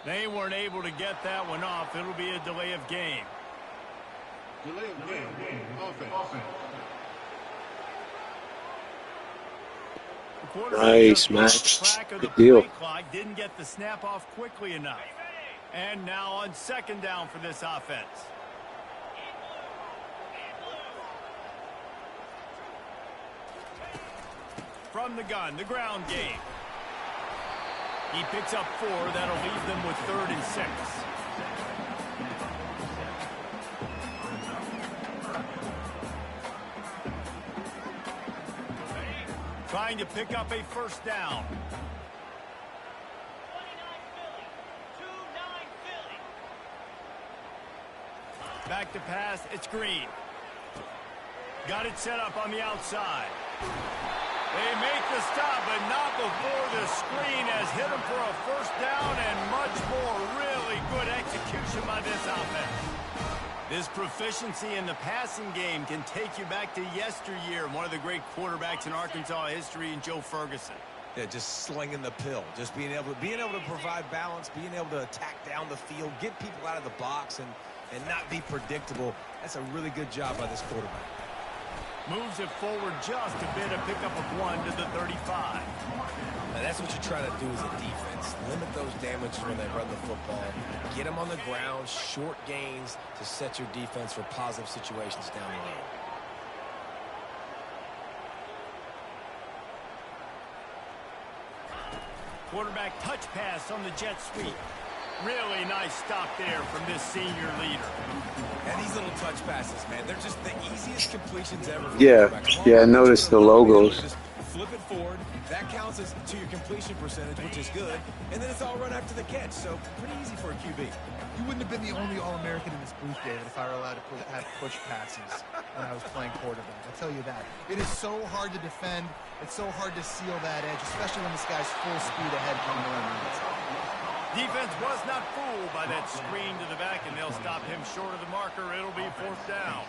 They weren't able to get that one off. It'll be a delay of game. Delay of game. Offense. Nice, Max. Good deal. Didn't get the snap off quickly enough. And now on 2nd down for this offense. From the gun, the ground game. He picks up 4. That'll leave them with 3rd and 6. Trying to pick up a 1st down. Back to pass. It's Green. Got it set up on the outside. They make the stop, but not before the screen has hit them for a first down and much more. Really good execution by this offense. This proficiency in the passing game can take you back to yesteryear. One of the great quarterbacks in Arkansas history, in Joe Ferguson. Yeah, just slinging the pill, just being able to provide balance, being able to attack down the field, get people out of the box, and not be predictable. That's a really good job by this quarterback. Moves it forward just a bit, a pickup of 1 to the 35. Now that's what you try to do as a defense. Limit those damages when they run the football. Get them on the ground, short gains to set your defense for positive situations down the road. Quarterback touch pass on the jet sweep. Really nice stop there from this senior leader. And these little touch passes, man, they're just the easiest completions ever. Yeah, I noticed the logos. Just flip it forward. That counts as to your completion percentage, which is good. And then it's all run after the catch, so pretty easy for a QB. You wouldn't have been the only All-American in this booth, David, if I were allowed to have push passes when I was playing quarterback. I'll tell you that. It is so hard to defend. It's so hard to seal that edge, especially when this guy's full speed ahead coming on. Defense was not fooled by that screen to the back, and they'll stop him short of the marker. It'll be 4th down.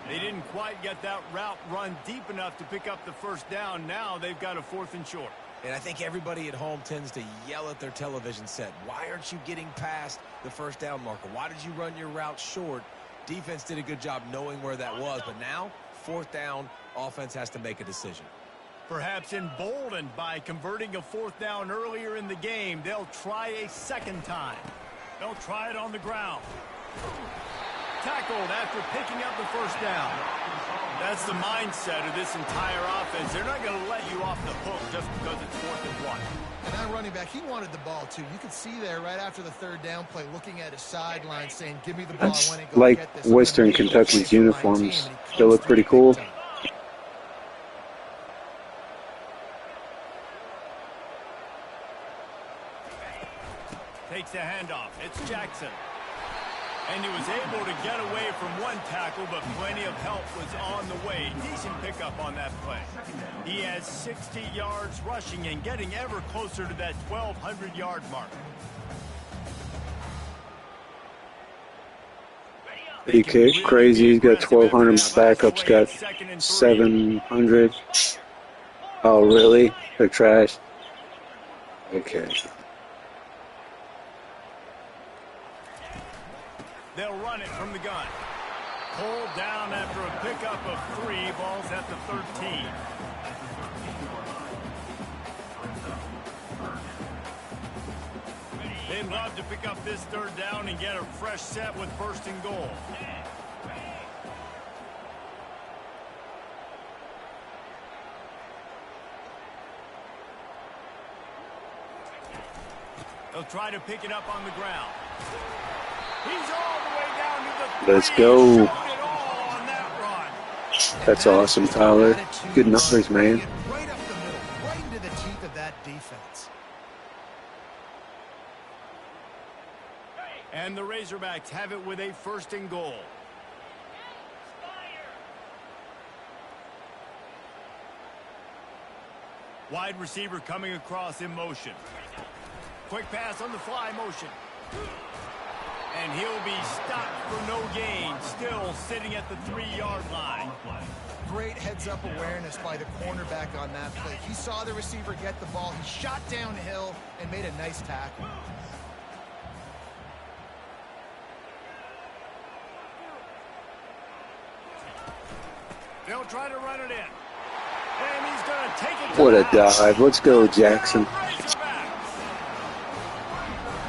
They didn't quite get that route run deep enough to pick up the first down. Now they've got a 4th and short. And I think everybody at home tends to yell at their television set. Why aren't you getting past the first down marker? Why did you run your route short? Defense did a good job knowing where that was, but now 4th down, offense has to make a decision. Perhaps emboldened by converting a 4th down earlier in the game, they'll try a second time. They'll try it on the ground. Tackled after picking up the first down. That's the mindset of this entire offense. They're not going to let you off the hook just because it's 4th and 1. And that running back, he wanted the ball, too. You could see there right after the 3rd down play, looking at his sideline, saying, give me the ball. I want to go like get this. Western Kentucky's uniforms. They look pretty cool. Takes the handoff. It's Jackson. And he was able to get away from one tackle, but plenty of help was on the way. Decent pickup on that play. He has 60 yards rushing and getting ever closer to that 1,200-yard mark. He kicked crazy. He's got 1,200. My backup's got 700. Oh, really? They're trash. Okay. They'll run it from the gun. Pulled down after a pickup of 3. Ball's at the 13. They'd love to pick up this 3rd down and get a fresh set with 1st and goal. They'll try to pick it up on the ground. He's all the way down to the 3. Let's go. Showed it all on that run. That's awesome, Tyler. Good numbers, man. Right up the middle, right into the teeth of that defense. And the Razorbacks have it with a 1st and goal. Wide receiver coming across in motion. Quick pass on the fly motion. And he'll be stopped for no gain, still sitting at the 3-yard line. Great heads-up awareness by the cornerback on that play. He saw the receiver get the ball. He shot downhill and made a nice tackle. They'll try to run it in. And he's going to take it to What a the house. dive. Let's go, Jackson.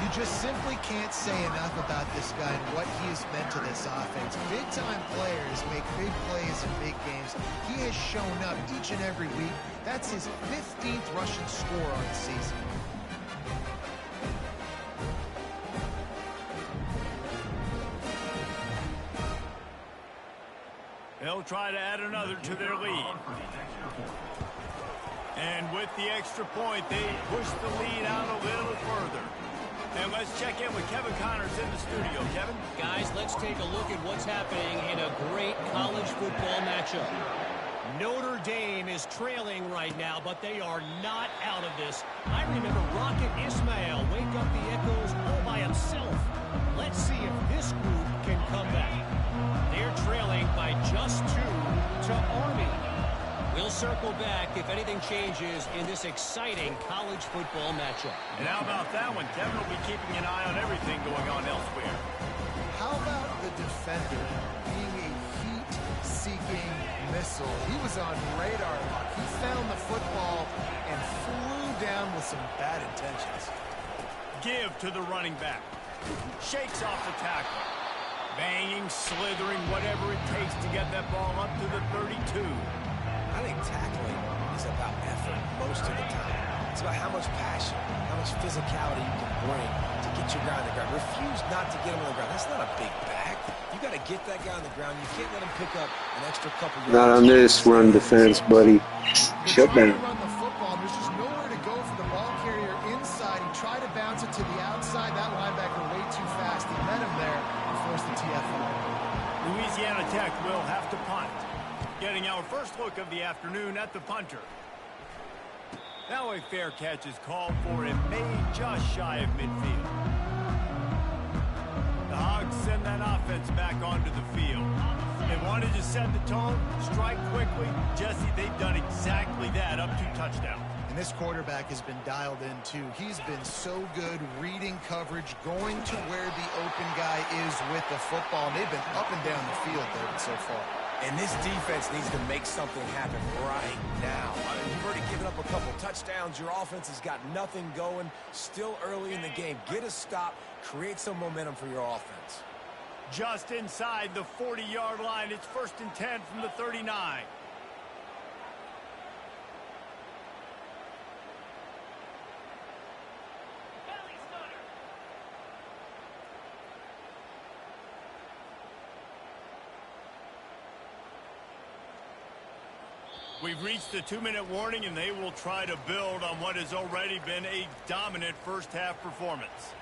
You just simply can't say enough about this guy and what he has meant to this offense. Big-time players make big plays in big games. He has shown up each and every week. That's his 15th rushing score on the season. They'll try to add another to their lead. And with the extra point, they push the lead out a little further. And let's check in with Kevin Connors in the studio. Kevin? Guys, let's take a look at what's happening in a great college football matchup. Notre Dame is trailing right now, but they are not out of this. I remember Rocket Ismail wake up the echoes all by himself. Let's see if this group can come back. They're trailing by just 2 to Army. We'll circle back if anything changes in this exciting college football matchup. And how about that one? Kevin will be keeping an eye on everything going on elsewhere. How about the defender being a heat-seeking missile? He was on radar lock. He found the football and flew down with some bad intentions. Give to the running back. Shakes off the tackle. Banging, slithering, whatever it takes to get that ball up to the 32. I think tackling is about effort most of the time. It's about how much passion, how much physicality you can bring to get your guy on the ground. Refuse not to get him on the ground. That's not a big back. You got to get that guy on the ground. You can't let him pick up an extra couple yards. Not on this run defense, buddy. Shut down. Run the football. There's just nowhere to go for the ball carrier inside. He tried to bounce it to the outside. That linebacker way too fast. He met him there and forced the TFL. Louisiana Tech will have to punt. Getting our first look of the afternoon at the punter. Now a fair catch is called for and made just shy of midfield. The Hogs send that offense back onto the field. They wanted to set the tone, strike quickly. Jesse, they've done exactly that, up 2 touchdowns. And this quarterback has been dialed in, too. He's been so good reading coverage, going to where the open guy is with the football. And they've been up and down the field, David, so far. And this defense needs to make something happen right now. You've already given up a couple touchdowns. Your offense has got nothing going. Still early in the game. Get a stop. Create some momentum for your offense. Just inside the 40-yard line. It's 1st and 10 from the 39. We've reached the 2-minute warning, and they will try to build on what has already been a dominant first-half performance.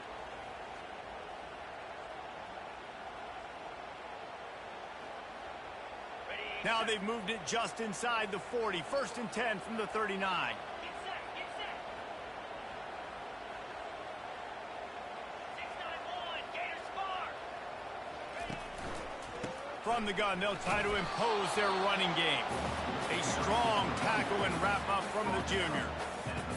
Now they've moved it just inside the 40. 1st and 10 from the 39. From the gun, they'll try to impose their running game. A strong tackle and wrap up from the junior.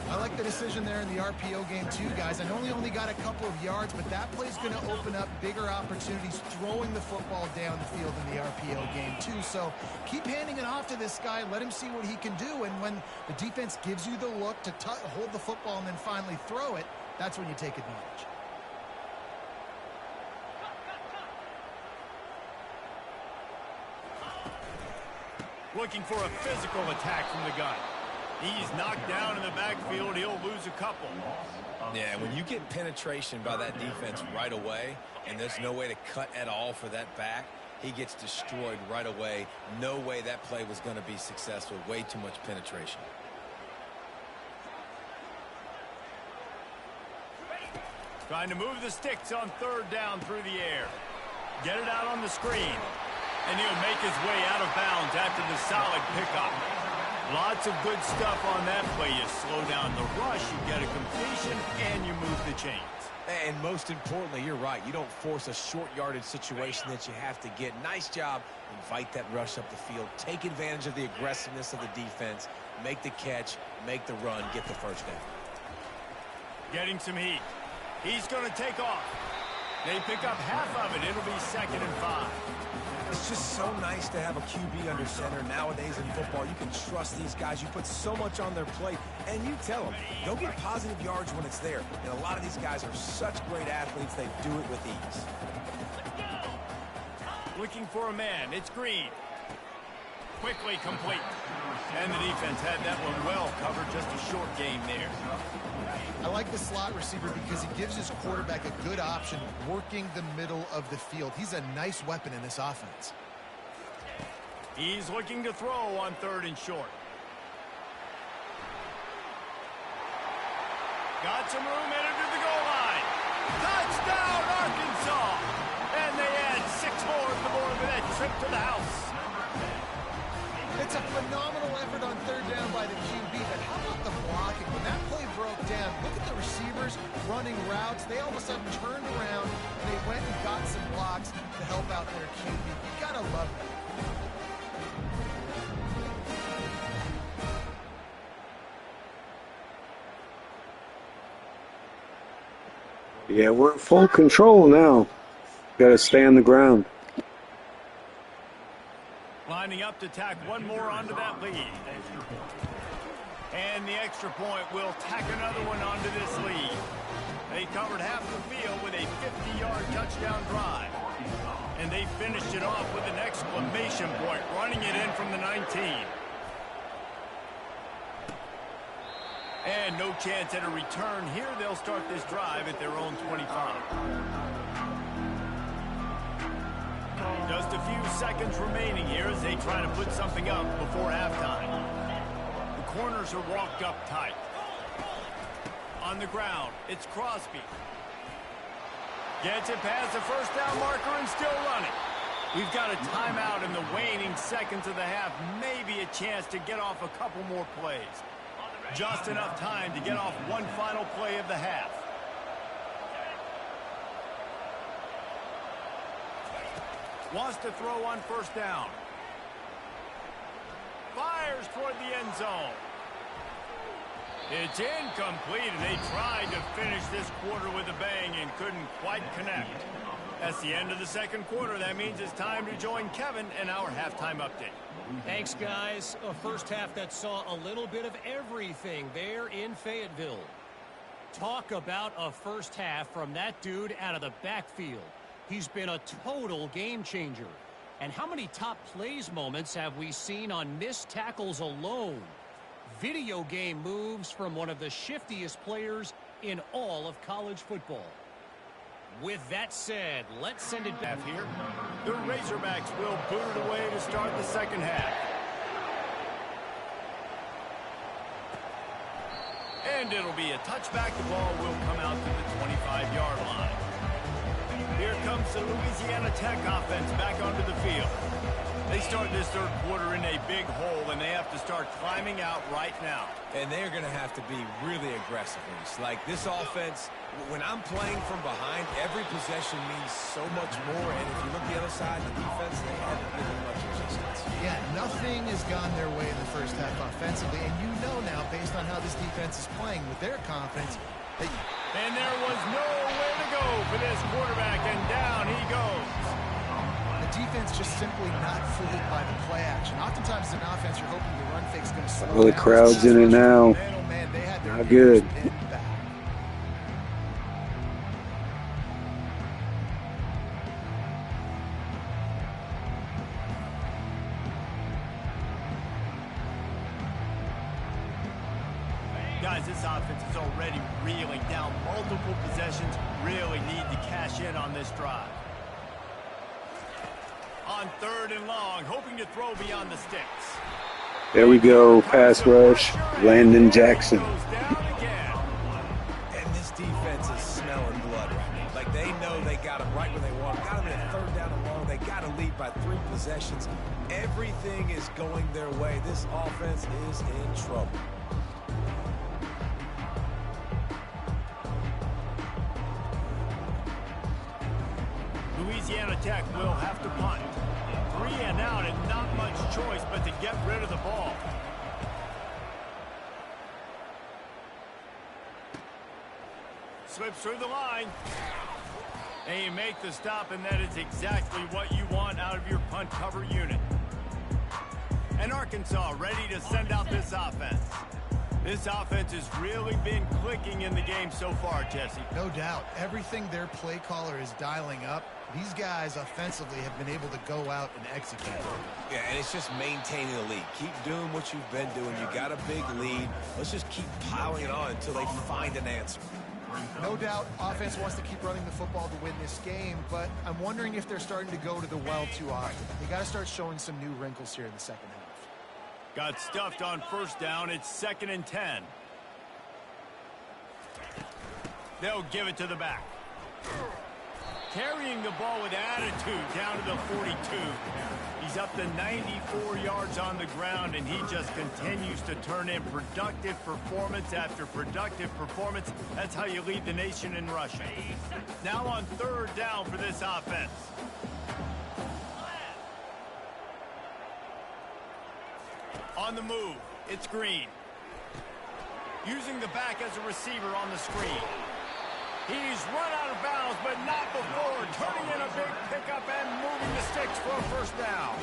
I like the decision there in the RPO game too, guys. I know he only got a couple of yards, but that play's going to open up bigger opportunities throwing the football down the field in the RPO game too. So keep handing it off to this guy. Let him see what he can do. And when the defense gives you the look to hold the football and then finally throw it, that's when you take advantage. Looking for a physical attack from the gun. He's knocked down in the backfield. He'll lose a couple. Yeah, when you get penetration by that defense right away, and there's no way to cut at all for that back, he gets destroyed right away. No way that play was going to be successful. Way too much penetration. Trying to move the sticks on 3rd down through the air. Get it out on the screen. And he'll make his way out of bounds after the solid pickup. Lots of good stuff on that play. You slow down the rush, you get a completion, and you move the chains. And most importantly, you're right. You don't force a short yardage situation that you have to get. Nice job. Invite that rush up the field. Take advantage of the aggressiveness of the defense. Make the catch, make the run, get the 1st down. Getting some heat. He's going to take off. They pick up half of it. It'll be 2nd and 5. It's just so nice to have a QB under center. Nowadays in football, you can trust these guys. You put so much on their plate, and you tell them, go get positive yards when it's there. And a lot of these guys are such great athletes, they do it with ease. Looking for a man. It's Green. Quickly complete. And the defense had that one well covered. Just a short game there. I like the slot receiver because he gives his quarterback a good option working the middle of the field. He's a nice weapon in this offense. He's looking to throw on 3rd and short. Got some room headed to the goal line. Touchdown, Arkansas! And they add 6 more to the board with that trip to the house. It's a phenomenal effort on third down by the QB, but how about the blocking? When that play broke down, look at the receivers running routes. They all of a sudden turned around, and they went and got some blocks to help out their QB. You gotta love that. Yeah, we're in full control now. Got to stay on the ground. Lining up to tack one more onto that lead. And the extra point will tack another one onto this lead. They covered half the field with a 50-yard touchdown drive. And they finished it off with an exclamation point, running it in from the 19. And no chance at a return here. They'll start this drive at their own 25. Just a few seconds remaining here as they try to put something up before halftime. The corners are walked up tight. On the ground, it's Crosby. Gets it past the first down marker and still running. We've got a timeout in the waning seconds of the half. Maybe a chance to get off a couple more plays. Just enough time to get off one final play of the half. Wants to throw on first down. Fires toward the end zone. It's incomplete, and they tried to finish this quarter with a bang and couldn't quite connect. That's the end of the second quarter. That means it's time to join Kevin in our halftime update. Thanks, guys. A first half that saw a little bit of everything there in Fayetteville. Talk about a first half from that dude out of the backfield. He's been a total game changer. And how many top plays moments have we seen on missed tackles alone? Video game moves from one of the shiftiest players in all of college football. With that said, let's send it back here. The Razorbacks will boot it away to start the second half. And it'll be a touchback. The ball will come out to the 25-yard line. Here comes the Louisiana Tech offense back onto the field. They start this third quarter in a big hole, and they have to start climbing out right now. And they're going to have to be really aggressive. Like this offense, when I'm playing from behind, every possession means so much more. And if you look the other side, the defense, they haven't given much resistance. Yeah, nothing has gone their way in the first half offensively. And you know now, based on how this defense is playing with their confidence, and there was nowhere to go for this quarterback, and down he goes. The defense just simply not fooled by the play action. Oftentimes, as an offense, you're hoping the run fake's going to slow down. Oh, the crowd's in it now. Man, oh man, they had their not good. back. Guys, this offense is already reeling down multiple possessions. Really need to cash in on this drive. On third and long, hoping to throw beyond the sticks. There we go. Pass rush. Landon Jackson. And this defense is smelling blood right now. Like they know they got him right where they want him. Got him in third down and long. They got to lead by 3 possessions. Everything is going their way. This offense is in trouble. Louisiana Tech will have to punt. 3 and out, and not much choice but to get rid of the ball. Slips through the line. And you make the stop, and that is exactly what you want out of your punt cover unit. And Arkansas ready to send out this offense. This offense has really been clicking in the game so far, Jesse. No doubt. Everything their play caller is dialing up, these guys offensively have been able to go out and execute. Yeah, and it's just maintaining the lead. Keep doing what you've been doing. You got a big lead. Let's just keep piling it on until they find an answer. No doubt offense wants to keep running the football to win this game, but I'm wondering if they're starting to go to the well too often. They got to start showing some new wrinkles here in the second half. Got stuffed on first down. It's 2nd and 10. They'll give it to the back. Carrying the ball with attitude down to the 42. He's up to 94 yards on the ground, and he just continues to turn in productive performance after productive performance. That's how you lead the nation in rushing. Now on third down for this offense. On the move, it's Green. Using the back as a receiver on the screen. He's run out of bounds, but not before turning in a big pickup and moving the sticks for a first down.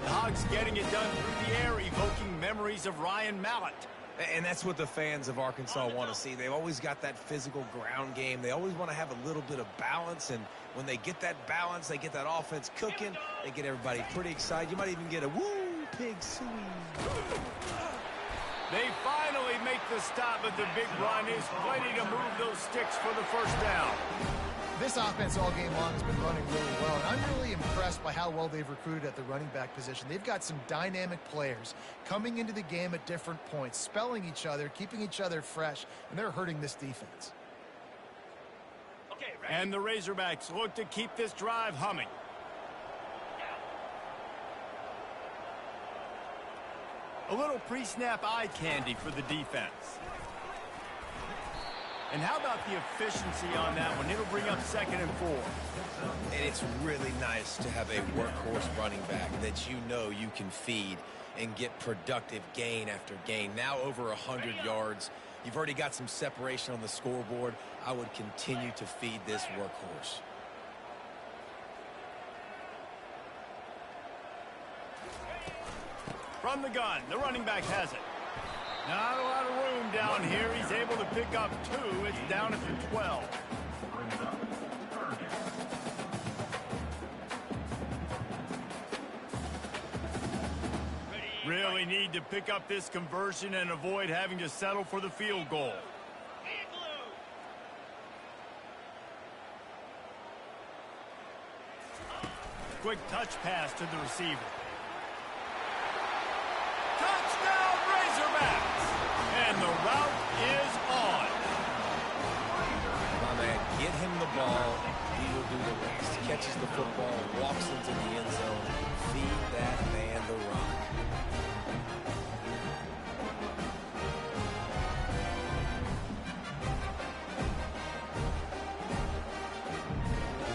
The Hogs getting it done through the air, evoking memories of Ryan Mallett. And that's what the fans of Arkansas want to see. They've always got that physical ground game. They always want to have a little bit of balance, and when they get that balance, they get that offense cooking, they get everybody pretty excited. You might even get a woo, pig suey. They finally make the stop, but the big run is ready to move those sticks for the first down. This offense all game long has been running really well, and I'm really impressed by how well they've recruited at the running back position. They've got some dynamic players coming into the game at different points, spelling each other, keeping each other fresh, and they're hurting this defense. And the Razorbacks look to keep this drive humming. A little pre-snap eye candy for the defense. And how about the efficiency on that one? It'll bring up 2nd and 4. And it's really nice to have a workhorse running back that you know you can feed and get productive gain after gain. Now over 100 yards. You've already got some separation on the scoreboard. I would continue to feed this workhorse. From the gun, the running back has it. Not a lot of room down here. He's able to pick up 2. It's down at the 12. Really need to pick up this conversion and avoid having to settle for the field goal. Quick touch pass to the receiver. Touchdown Razorbacks! And the route is on. My man, get him the ball. He will do the rest. Catches the football, walks into the end zone. Feed that man the rock.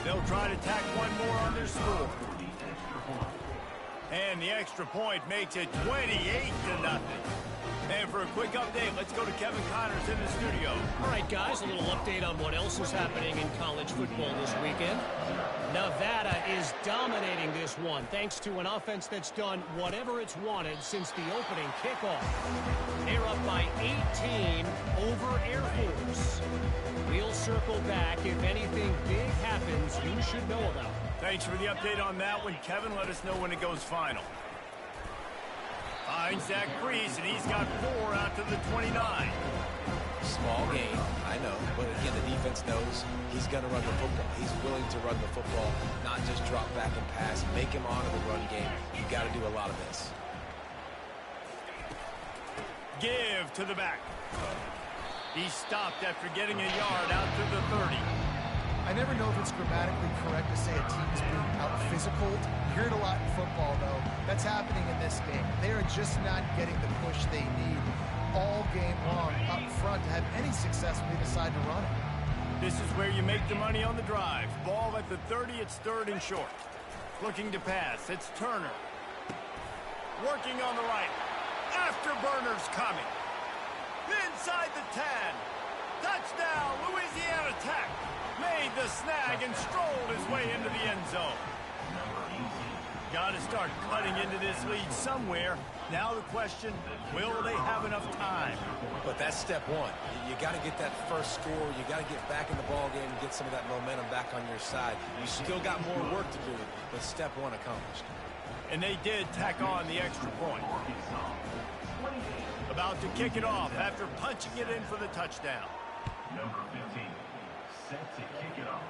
They'll try to tack one more on their score. And the extra point makes it 28-0. And for a quick update, let's go to Kevin Connors in the studio. All right, guys, a little update on what else is happening in college football this weekend. Nevada is dominating this one thanks to an offense that's done whatever it's wanted since the opening kickoff. They're up by 18 over Air Force. We'll circle back. If anything big happens, you should know about it. Thanks for the update on that one, Kevin. Let us know when it goes final. Finds Zach Brees, and he's got 4 out to the 29. Small gain, I know, but again, the defense knows he's going to run the football. He's willing to run the football, not just drop back and pass, make him honor the run game. You've got to do a lot of this. Give to the back. He stopped after getting a yard out to the 30. I never know if it's grammatically correct to say a team is being out-physical. You hear it a lot in football, though. That's happening in this game. They are just not getting the push they need all game long up front to have any success when they decide to run it. This is where you make the money on the drive. Ball at the 30, it's 3rd and short. Looking to pass, it's Turner. Working on the right. Afterburner's coming. Inside the 10. Touchdown, Louisiana Tech. Made the snag and strolled his way into the end zone. Got to start cutting into this lead somewhere. Now the question, will they have enough time? But that's step one. You got to get that first score. You got to get back in the ball game and get some of that momentum back on your side. You still got more work to do, but step one accomplished. And they did tack on the extra point. About to kick it off after punching it in for the touchdown. Number 15, set to kick it off.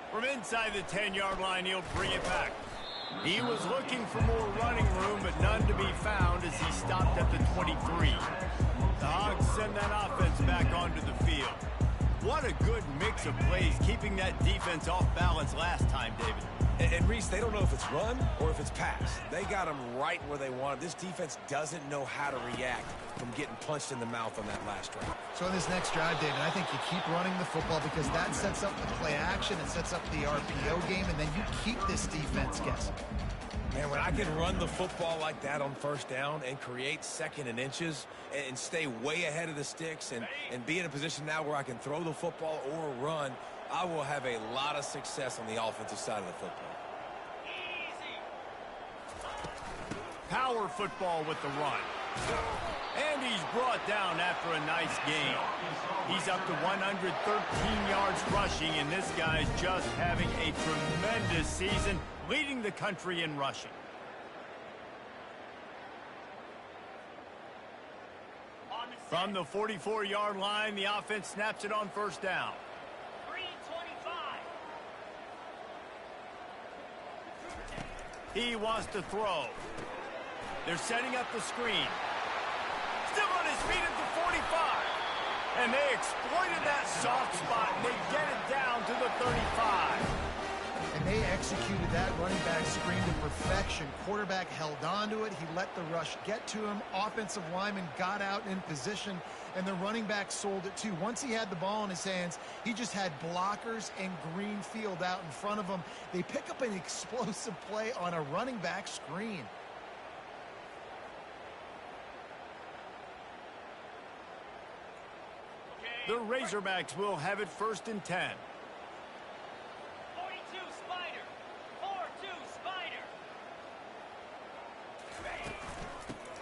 From inside the 10-yard line, he'll bring it back. He was looking for more running room, but none to be found as he stopped at the 23. The Hogs send that offense back onto the field. What a good mix of plays, keeping that defense off balance last time, David. And Reese, they don't know if it's run or if it's pass. They got them right where they want it. This defense doesn't know how to react from getting punched in the mouth on that last drive. So in this next drive, David, I think you keep running the football because that sets up the play action, it sets up the RPO game, and then you keep this defense guessing. Man, when I can run the football like that on first down and create second and inches and stay way ahead of the sticks and be in a position now where I can throw the football or run, I will have a lot of success on the offensive side of the football. Power football with the run. And he's brought down after a nice game. He's up to 113 yards rushing, and this guy's just having a tremendous season, leading the country in rushing. From the 44-yard line, the offense snaps it on first down. 3:25. He wants to throw. They're setting up the screen. Still on his feet at the 45. And they exploited that soft spot, and they get it down to the 35. And they executed that running back screen to perfection. Quarterback held on to it. He let the rush get to him. Offensive lineman got out in position, and the running back sold it too. Once he had the ball in his hands, he just had blockers and green field out in front of him. They pick up an explosive play on a running back screen. The Razorbacks will have it 1st and 10. 42 Spider. 4-2 Spider.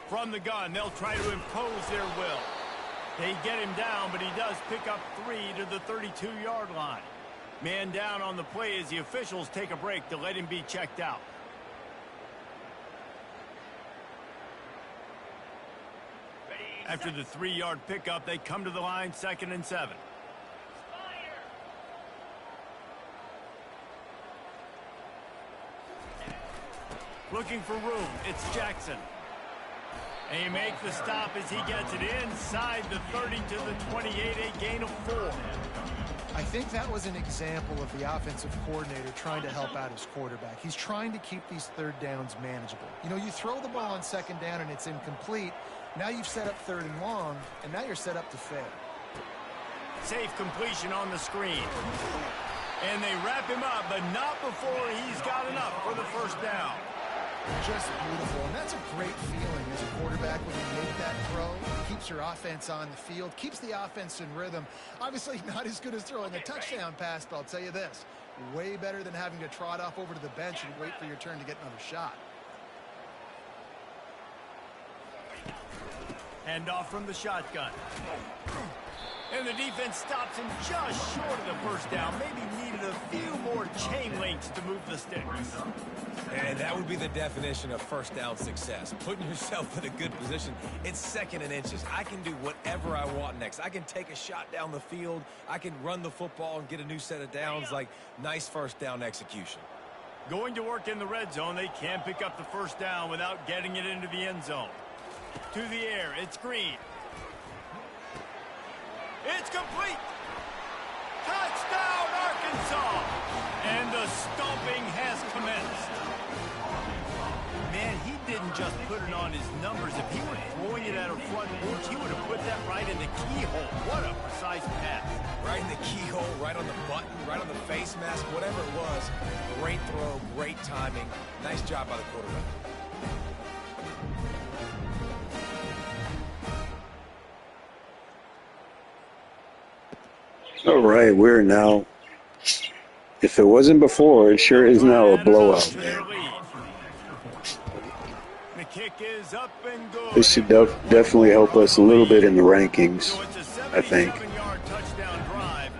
From the gun, they'll try to impose their will. They get him down, but he does pick up 3 to the 32-yard line. Man down on the play as the officials take a break to let him be checked out. After the 3-yard pickup, they come to the line 2nd and 7. Looking for room, it's Jackson. And he makes the stop as he gets it inside the 30 to the 28, a gain of 4. I think that was an example of the offensive coordinator trying to help out his quarterback. He's trying to keep these third downs manageable. You know, you throw the ball on 2nd down and it's incomplete. Now you've set up 3rd and long, and now you're set up to fail. Safe completion on the screen. And they wrap him up, but not before he's got enough for the 1st down. Just beautiful, and that's a great feeling as a quarterback when you make that throw. It keeps your offense on the field, keeps the offense in rhythm. Obviously not as good as throwing a touchdown pass, but I'll tell you this, way better than having to trot off over to the bench and wait for your turn to get another shot. Hand off from the shotgun. And the defense stops him just short of the 1st down. Maybe needed a few more chain links to move the sticks. And that would be the definition of 1st down success. Putting yourself in a good position. It's 2nd and inches. I can do whatever I want next. I can take a shot down the field. I can run the football and get a new set of downs. Like, nice 1st down execution. Going to work in the red zone. They can't pick up the 1st down without getting it into the end zone. To the air, it's Green. It's complete. Touchdown, Arkansas. And the stomping has commenced. Man, he didn't just put it on his numbers. If he were throwing it at a front porch, he would have put that right in the keyhole. What a precise pass. Right in the keyhole, right on the button, right on the face mask, whatever it was. Great throw, great timing. Nice job by the quarterback. All right, we're now, if it wasn't before, it sure is now a blowout. The kick is up and good. This should definitely help us a little bit in the rankings, I think. Yard touchdown drive,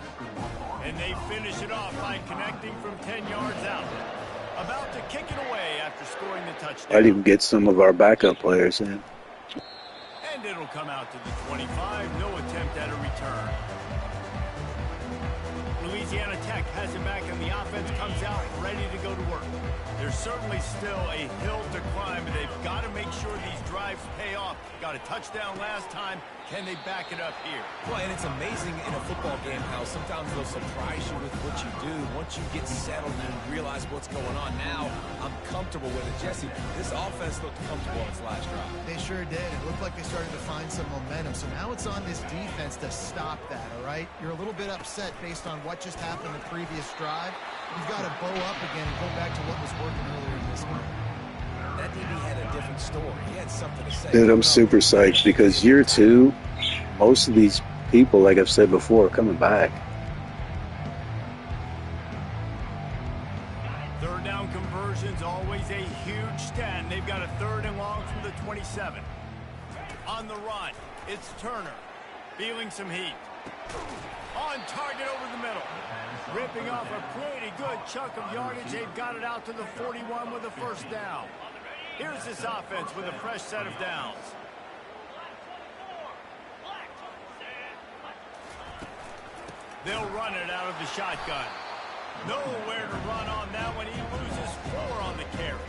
and they finish it off by connecting from 10 yards out. About to kick it away after scoring the touchdown. I'd even get some of our backup players in. And it'll come out to the 25. No attempt at a return. Louisiana Tech has it back, and the offense comes out ready to go to work. There's certainly still a hill to climb, and they've got to make sure these drives pay off. Got a touchdown last time. Can they back it up here? Well, and it's amazing in a football game how sometimes they'll surprise you with what you do. Once you get settled and you realize what's going on, now I'm comfortable with it. Jesse, this offense looked comfortable on its last drive. They sure did. It looked like they started to find some momentum. So now it's on this defense to stop that, all right? You're a little bit upset based on what just happened the previous drive. You've got to bow up again and go back to what was working earlier in this game. That DB had a different story. He had something to say. Dude, I'm super psyched because year 2, most of these people, like I've said before, are coming back. Third down conversions, always a huge stat. They've got a 3rd and long from the 27. On the run, it's Turner. Feeling some heat. On target over the middle. Ripping off a pretty good chunk of yardage. They've got it out to the 41 with a 1st down. Here's this offense with a fresh set of downs. They'll run it out of the shotgun. Nowhere to run on that one. He loses 4 on the carry.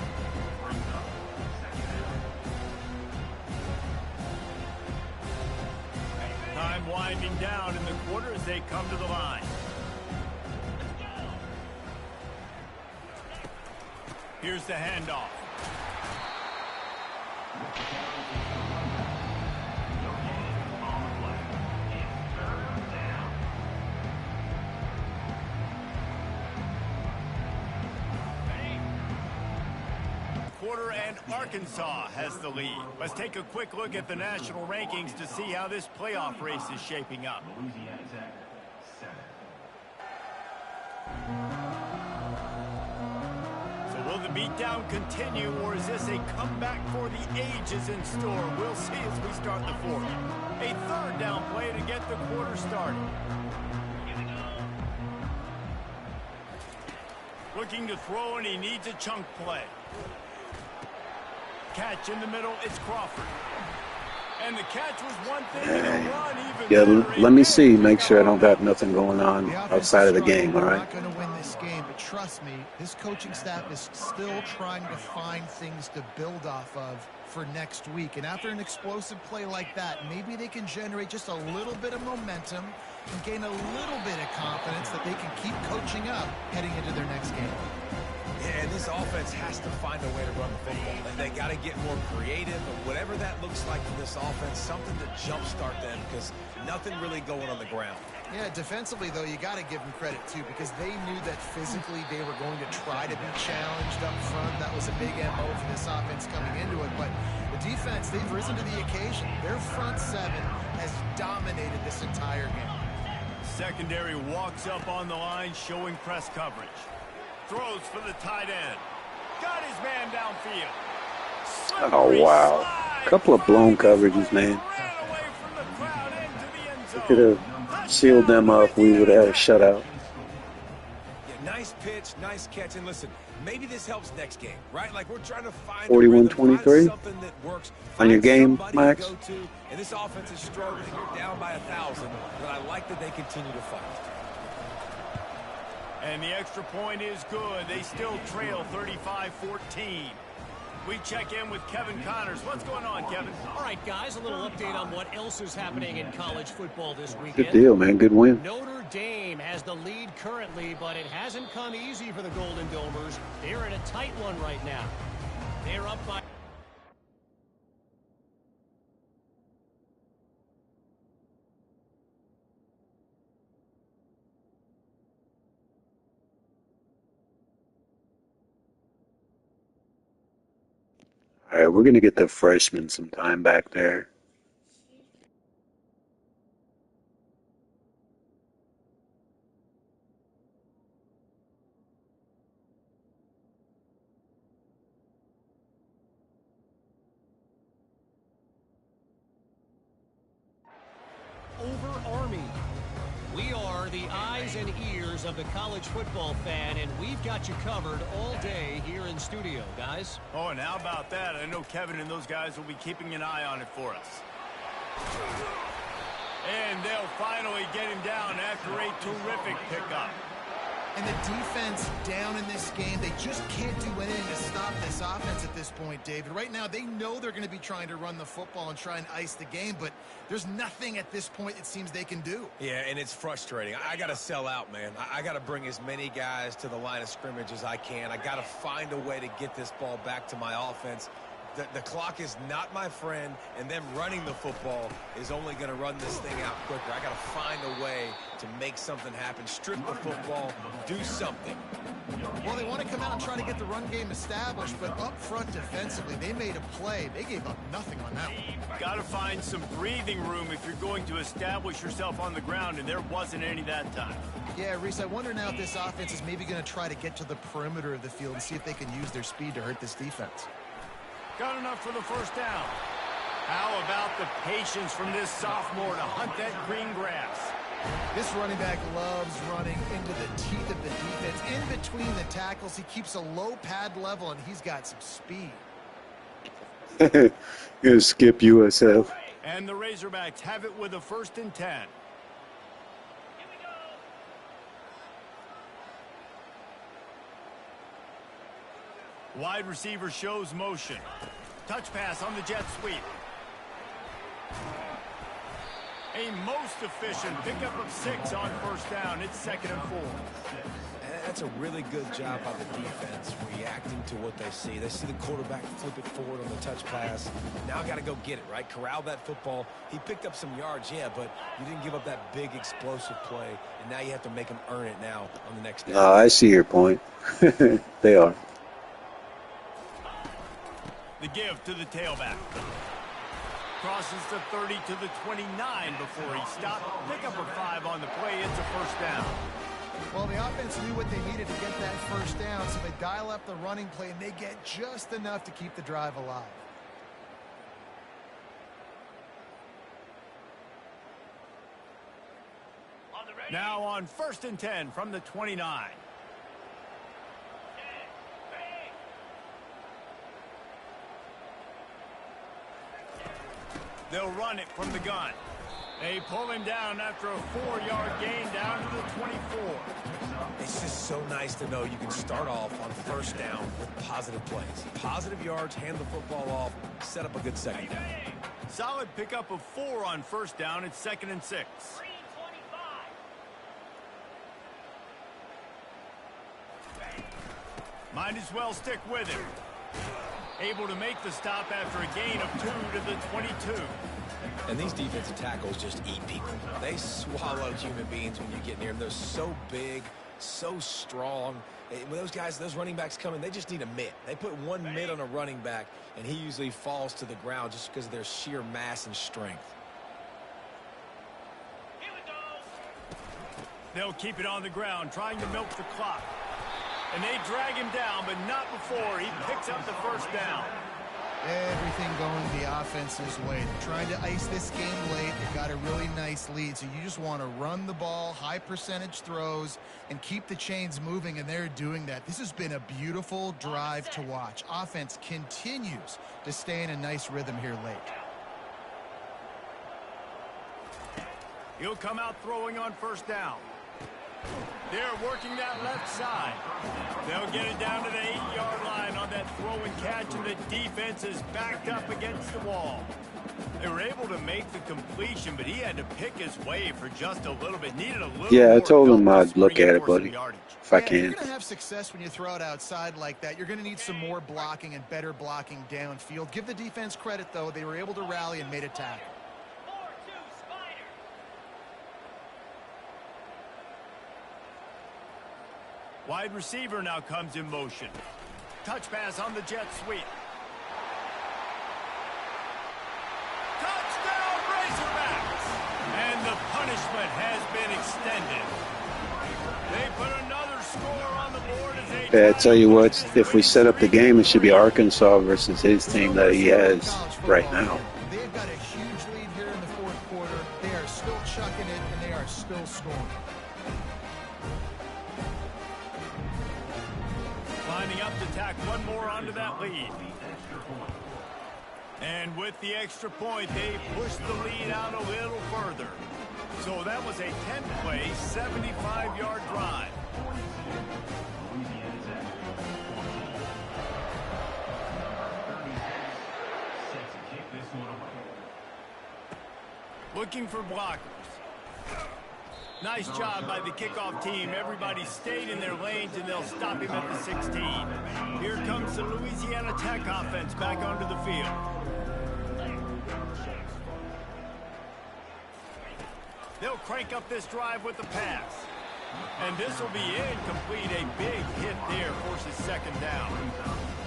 Time winding down in the quarter as they come to the line. Here's the handoff. Quarter and Arkansas has the lead. Let's take a quick look at the national rankings to see how this playoff race is shaping up. Louisiana Tech, 7. So will the beatdown continue, or is this a comeback for the ages in store? We'll see as we start the 4th. A 3rd down play to get the quarter started. Looking to throw, and he needs a chunk play. Catch in the middle, it's Crawford. And the catch was one thing, and the run even better. Let me see, make sure I don't got nothing going on outside of the game, all They're right? not going to win this game, but trust me, this coaching staff is still trying to find things to build off of for next week. And after an explosive play like that, maybe they can generate just a little bit of momentum and gain a little bit of confidence that they can keep coaching up heading into their next game. Yeah, and this offense has to find a way to run the football. They got to get more creative, but whatever that looks like for this offense, something to jumpstart them because nothing really going on the ground. Yeah, defensively, though, you got to give them credit, too, because they knew that physically they were going to try to be challenged up front. That was a big MO for this offense coming into it. But the defense, they've risen to the occasion. Their front 7 has dominated this entire game. Secondary walks up on the line, showing press coverage. Throws for the tight end. Got his man downfield. Oh, wow. A couple of blown coverages, man. We could have sealed them up. We would have had a shutout. Yeah, nice pitch, nice catch. And listen, maybe this helps next game, right? Like we're trying to find 41-23 something that works. on your game, Max. And this offense is struggling. You're down by 1,000, but I like that they continue to fight. And the extra point is good. They still trail 35-14. We check in with Kevin Connors. What's going on, Kevin? All right, guys, a little update on what else is happening in college football this weekend. Good deal, man. Good win. Notre Dame has the lead currently, but it hasn't come easy for the Golden Domers. They're in a tight one right now. They're up by... All right, we're going to get the freshmen some time back there. Over Army. We are the eyes and ears of the college football fan, and we've got you covered all day here in studio, guys. Oh, and how about that? I know Kevin and those guys will be keeping an eye on it for us. And they'll finally get him down after a terrific pickup. And the defense down in this game, they just can't do anything to stop this offense at this point, David. Right now, they know they're going to be trying to run the football and try and ice the game, but there's nothing at this point it seems they can do. Yeah, and it's frustrating. I got to sell out, man. I got to bring as many guys to the line of scrimmage as I can. I got to find a way to get this ball back to my offense. The clock is not my friend, and them running the football is only going to run this thing out quicker. I got to find a way to make something happen, strip the football, do something. Well, they want to come out and try to get the run game established, but up front defensively, they made a play. They gave up nothing on that one. Got to find some breathing room if you're going to establish yourself on the ground, and there wasn't any that time. Yeah, Reese, I wonder now if this offense is maybe going to try to get to the perimeter of the field and see if they can use their speed to hurt this defense. Got enough for the first down. How about the patience from this sophomore to hunt that green grass? This running back loves running into the teeth of the defense. In between the tackles, he keeps a low pad level, and he's got some speed. Gonna skip USF. And the Razorbacks have it with a 1st and 10. Wide receiver shows motion. Touch pass on the jet sweep. A most efficient pickup of 6 on 1st down. It's 2nd and 4. That's a really good job by the defense, reacting to what they see. They see the quarterback flip it forward on the touch pass. Now I got to go get it, right? Corral that football. He picked up some yards, yeah, but you didn't give up that big explosive play, and now you have to make him earn it now on the next down. I see your point. They are. The give to the tailback. Crosses the 30 to the 29 before he stopped. Pick up a 5 on the play. It's a 1st down. Well, the offense knew what they needed to get that 1st down, so they dial up the running play, and they get just enough to keep the drive alive. Now on 1st and 10 from the 29. They'll run it from the gun. They pull him down after a 4-yard gain down to the 24. It's just so nice to know you can start off on 1st down with positive plays. Positive yards, hand the football off, set up a good second down. Solid pickup of 4 on 1st down. It's 2nd and 6. Might as well stick with him. Able to make the stop after a gain of 2 to the 22. And these defensive tackles just eat people. They swallow human beings when you get near them. They're so big, so strong. When those guys, those running backs come in, they just need a mitt. They put one mitt on a running back, and he usually falls to the ground just because of their sheer mass and strength. They'll keep it on the ground, trying to milk the clock. And they drag him down, but not before he picks up the 1st down. Everything going the offense's way. They're trying to ice this game late. They've got a really nice lead, so you just want to run the ball, high percentage throws, and keep the chains moving, and they're doing that. This has been a beautiful drive to watch. Offense continues to stay in a nice rhythm here late. He'll come out throwing on 1st down. They're working that left side. They'll get it down to the 8-yard line on that throw and catch, and the defense is backed up against the wall. They were able to make the completion, but he had to pick his way for just a little bit. Needed a little Yeah, I more told him help I'd look at it, for some buddy, yardage. if I You're can. going to have success when you throw it outside like that. You're going to need some more blocking and better blocking downfield. Give the defense credit, though. They were able to rally and made a tackle. Wide receiver now comes in motion. Touch pass on the jet sweep. Touchdown Razorbacks! And the punishment has been extended. They put another score on the board as they... Yeah, I tell you what, if we set up the game, it should be Arkansas versus his team that he has right now. They've got a huge lead here in the 4th quarter. They are still chucking it, and they are still scoring. Lining up to tack one more onto that lead. And with the extra point, they push the lead out a little further. So that was a 10-play, 75-yard drive. Louisiana Tech. Number 36 set to kick this one away. Looking for blockers. Nice job by the kickoff team. Everybody stayed in their lanes, and they'll stop him at the 16. Here comes the Louisiana Tech offense back onto the field. They'll crank up this drive with the pass. And this will be incomplete. A big hit there forces second down.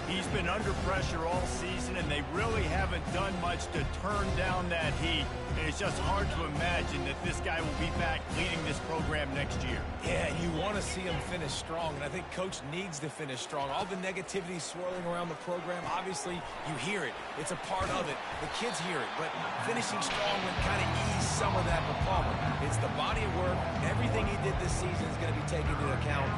He's been under pressure all season, and they really haven't done much to turn down that heat. And it's just hard to imagine that this guy will be back leading this program next year. Yeah, you want to see him finish strong, and I think Coach needs to finish strong. All the negativity swirling around the program, obviously, you hear it. It's a part of it. The kids hear it, but finishing strong would kind of ease some of that for Palmer. It's the body of work. Everything he did this season is going to be taken into account,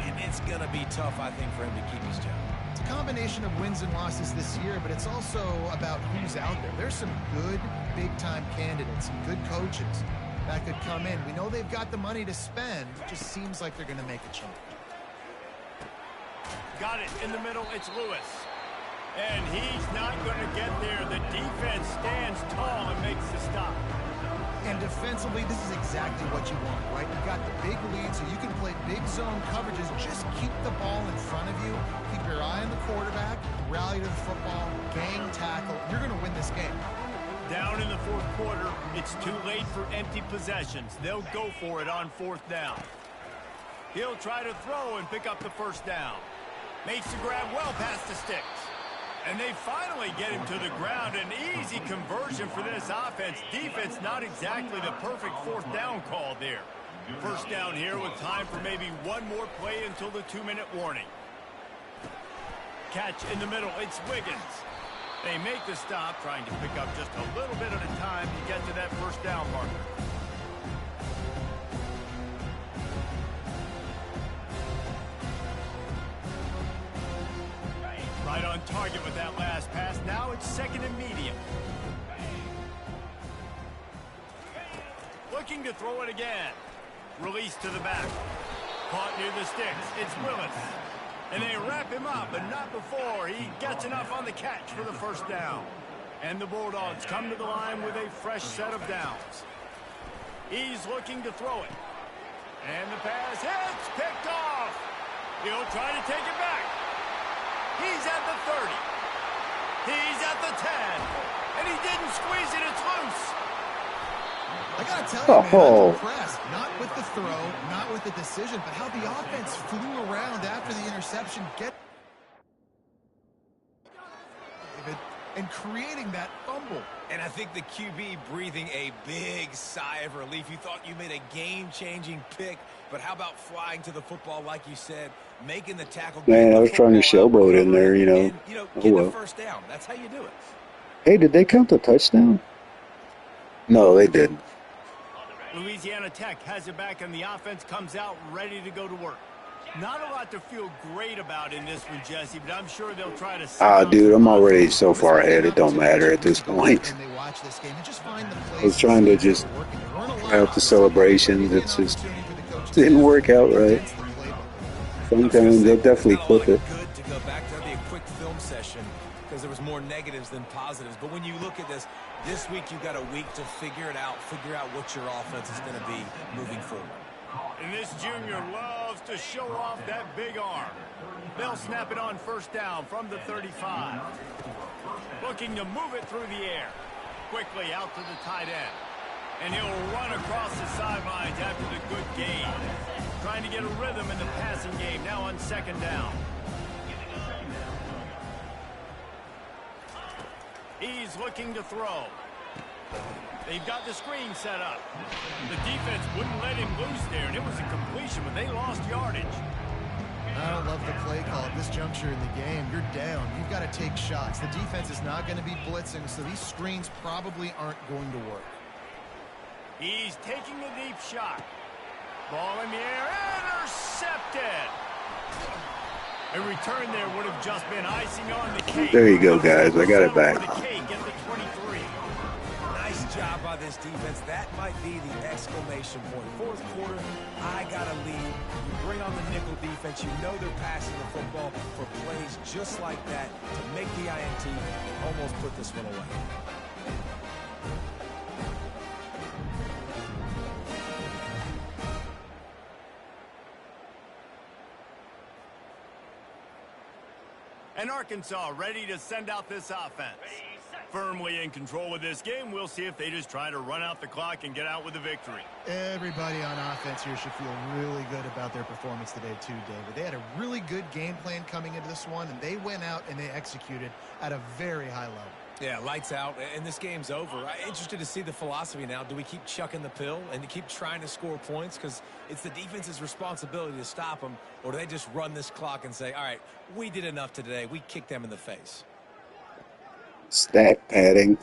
and it's going to be tough, I think, for him to keep his job. It's a combination of wins and losses this year, but it's also about who's out there. There's some good big-time candidates, some good coaches that could come in. We know they've got the money to spend. It just seems like they're going to make a change. Got it in the middle. It's Lewis. And he's not going to get there. The defense stands tall and makes the stop. And defensively, this is exactly what you want, right? You got the big lead, so you can play big zone coverages. Just keep the ball in front of you. Keep your eye on the quarterback. Rally to the football. Gang tackle. You're going to win this game. Down in the fourth quarter, it's too late for empty possessions. They'll go for it on fourth down. He'll try to throw and pick up the first down. Makes the grab well past the sticks. And they finally get him to the ground. An easy conversion for this offense. Defense not exactly the perfect fourth down call there. First down here with time for maybe one more play until the 2-minute warning. Catch in the middle. It's Wiggins. They make the stop, trying to pick up just a little bit at a time to get to that first down marker. Right on target with that last pass. Now it's second and medium. Looking to throw it again. Release to the back. Caught near the sticks. It's Willis. And they wrap him up, but not before he gets enough on the catch for the first down. And the Bulldogs come to the line with a fresh set of downs. He's looking to throw it. And the pass hits, picked off. He'll try to take it back. He's at the 30. He's at the 10. And he didn't squeeze it. It's loose. I got to tell you, man, I'm impressed. Not with the throw, not with the decision, but how the offense flew around after the interception. And creating that fumble. And I think the QB breathing a big sigh of relief. You thought you made a game-changing pick, but how about flying to the football, like you said, making the tackle? Man, I was trying to showboat in there, you know. Get the first down. That's how you do it. Hey, did they count the touchdown? No, they didn't. Louisiana Tech has it back, and the offense comes out ready to go to work. Not a lot to feel great about in this one, Jesse, but I'm sure they'll try to... Dude, I'm already so far ahead, it don't matter at this point. I was trying to just out the celebrations. It just didn't work out right. Sometimes they'll definitely clip it. Good to go back. That'd be a quick film session because there was more negatives than positives. But when you look at this week you've got a week to figure it out, figure out what your offense is going to be moving forward. And this junior loves to show off that big arm. They'll snap it on first down from the 35. Looking to move it through the air. Quickly out to the tight end. And he'll run across the sidelines after the good gain. Trying to get a rhythm in the passing game now on second down. He's looking to throw. They've got the screen set up. The defense wouldn't let him loose there, and it was a completion, but they lost yardage. I don't love the play call at this juncture in the game. You're down. You've got to take shots. The defense is not going to be blitzing, so these screens probably aren't going to work. He's taking a deep shot. Ball in the air, intercepted. A return there would have just been icing on the cake. There you go, guys. I got it back. The cake at the 23. Nice job by this defense. That might be the exclamation point. Fourth quarter, I got a lead. You bring on the nickel defense. You know they're passing the football for plays just like that to make the INT and almost put this one away. And Arkansas ready to send out this offense. Firmly in control of this game. We'll see if they just try to run out the clock and get out with a victory. Everybody on offense here should feel really good about their performance today too, David. They had a really good game plan coming into this one, and they went out and they executed at a very high level. Yeah, lights out, and this game's over. I'm interested to see the philosophy now. Do we keep chucking the pill and to keep trying to score points because it's the defense's responsibility to stop them, or do they just run this clock and say, all right, we did enough today. We kicked them in the face. Stat padding.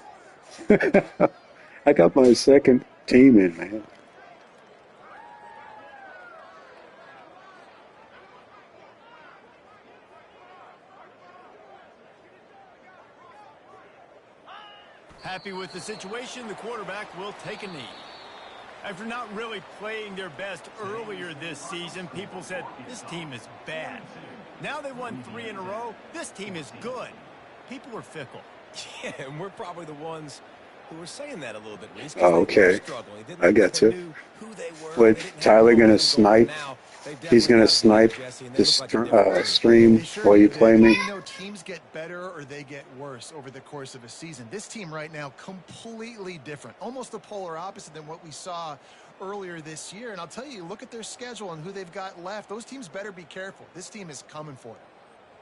I got my second team in, man. Happy with the situation, the quarterback will take a knee. After not really playing their best earlier this season, people said, this team is bad. Now they won 3 in a row. This team is good. People are fickle. Yeah, and we're probably the ones who were saying that a little bit, Reese. Oh, okay. I got you. What, Tyler going to snipe? He's going to snipe the stream while you play me? You know, teams get better or they get worse over the course of a season. This team right now, completely different. Almost the polar opposite than what we saw earlier this year. And I'll tell you, look at their schedule and who they've got left. Those teams better be careful. This team is coming for them.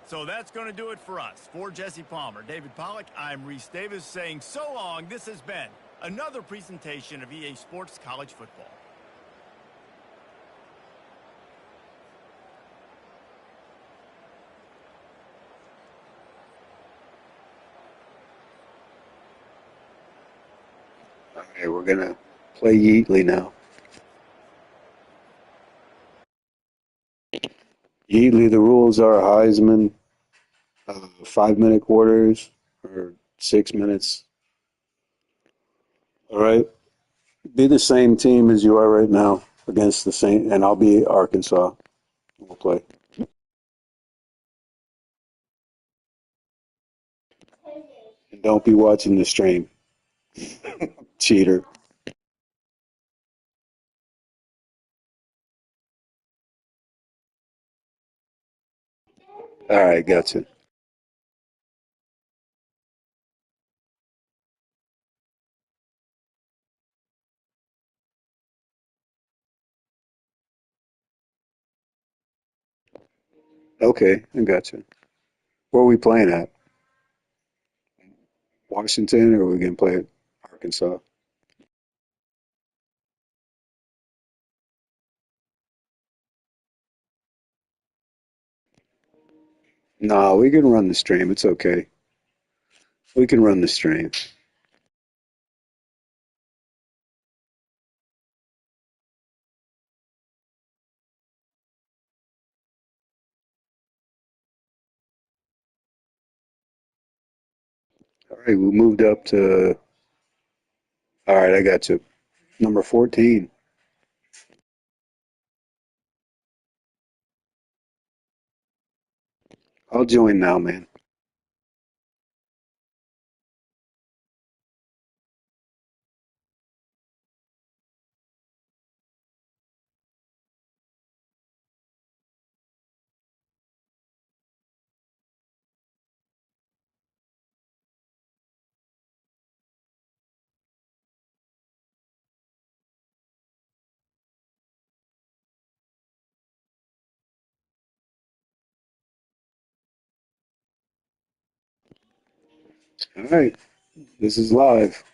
So that's going to do it for us. For Jesse Palmer, David Pollack, I'm Reese Davis saying so long. This has been another presentation of EA Sports College Football. All right, we're going to play Yeatley now. Yeatley, the rules are Heisman, 5-minute quarters, or 6 minutes. All right? Be the same team as you are right now against the same, and I'll be Arkansas. We'll play. And don't be watching the stream. Cheater. All right, gotcha. Okay, I gotcha. Where are we playing at? Washington, or are we going to play at Arkansas? No, we can run the stream. It's okay. We can run the stream. All right, we moved up to. All right, I got you. Number 14. I'll join now, man. All right, this is live.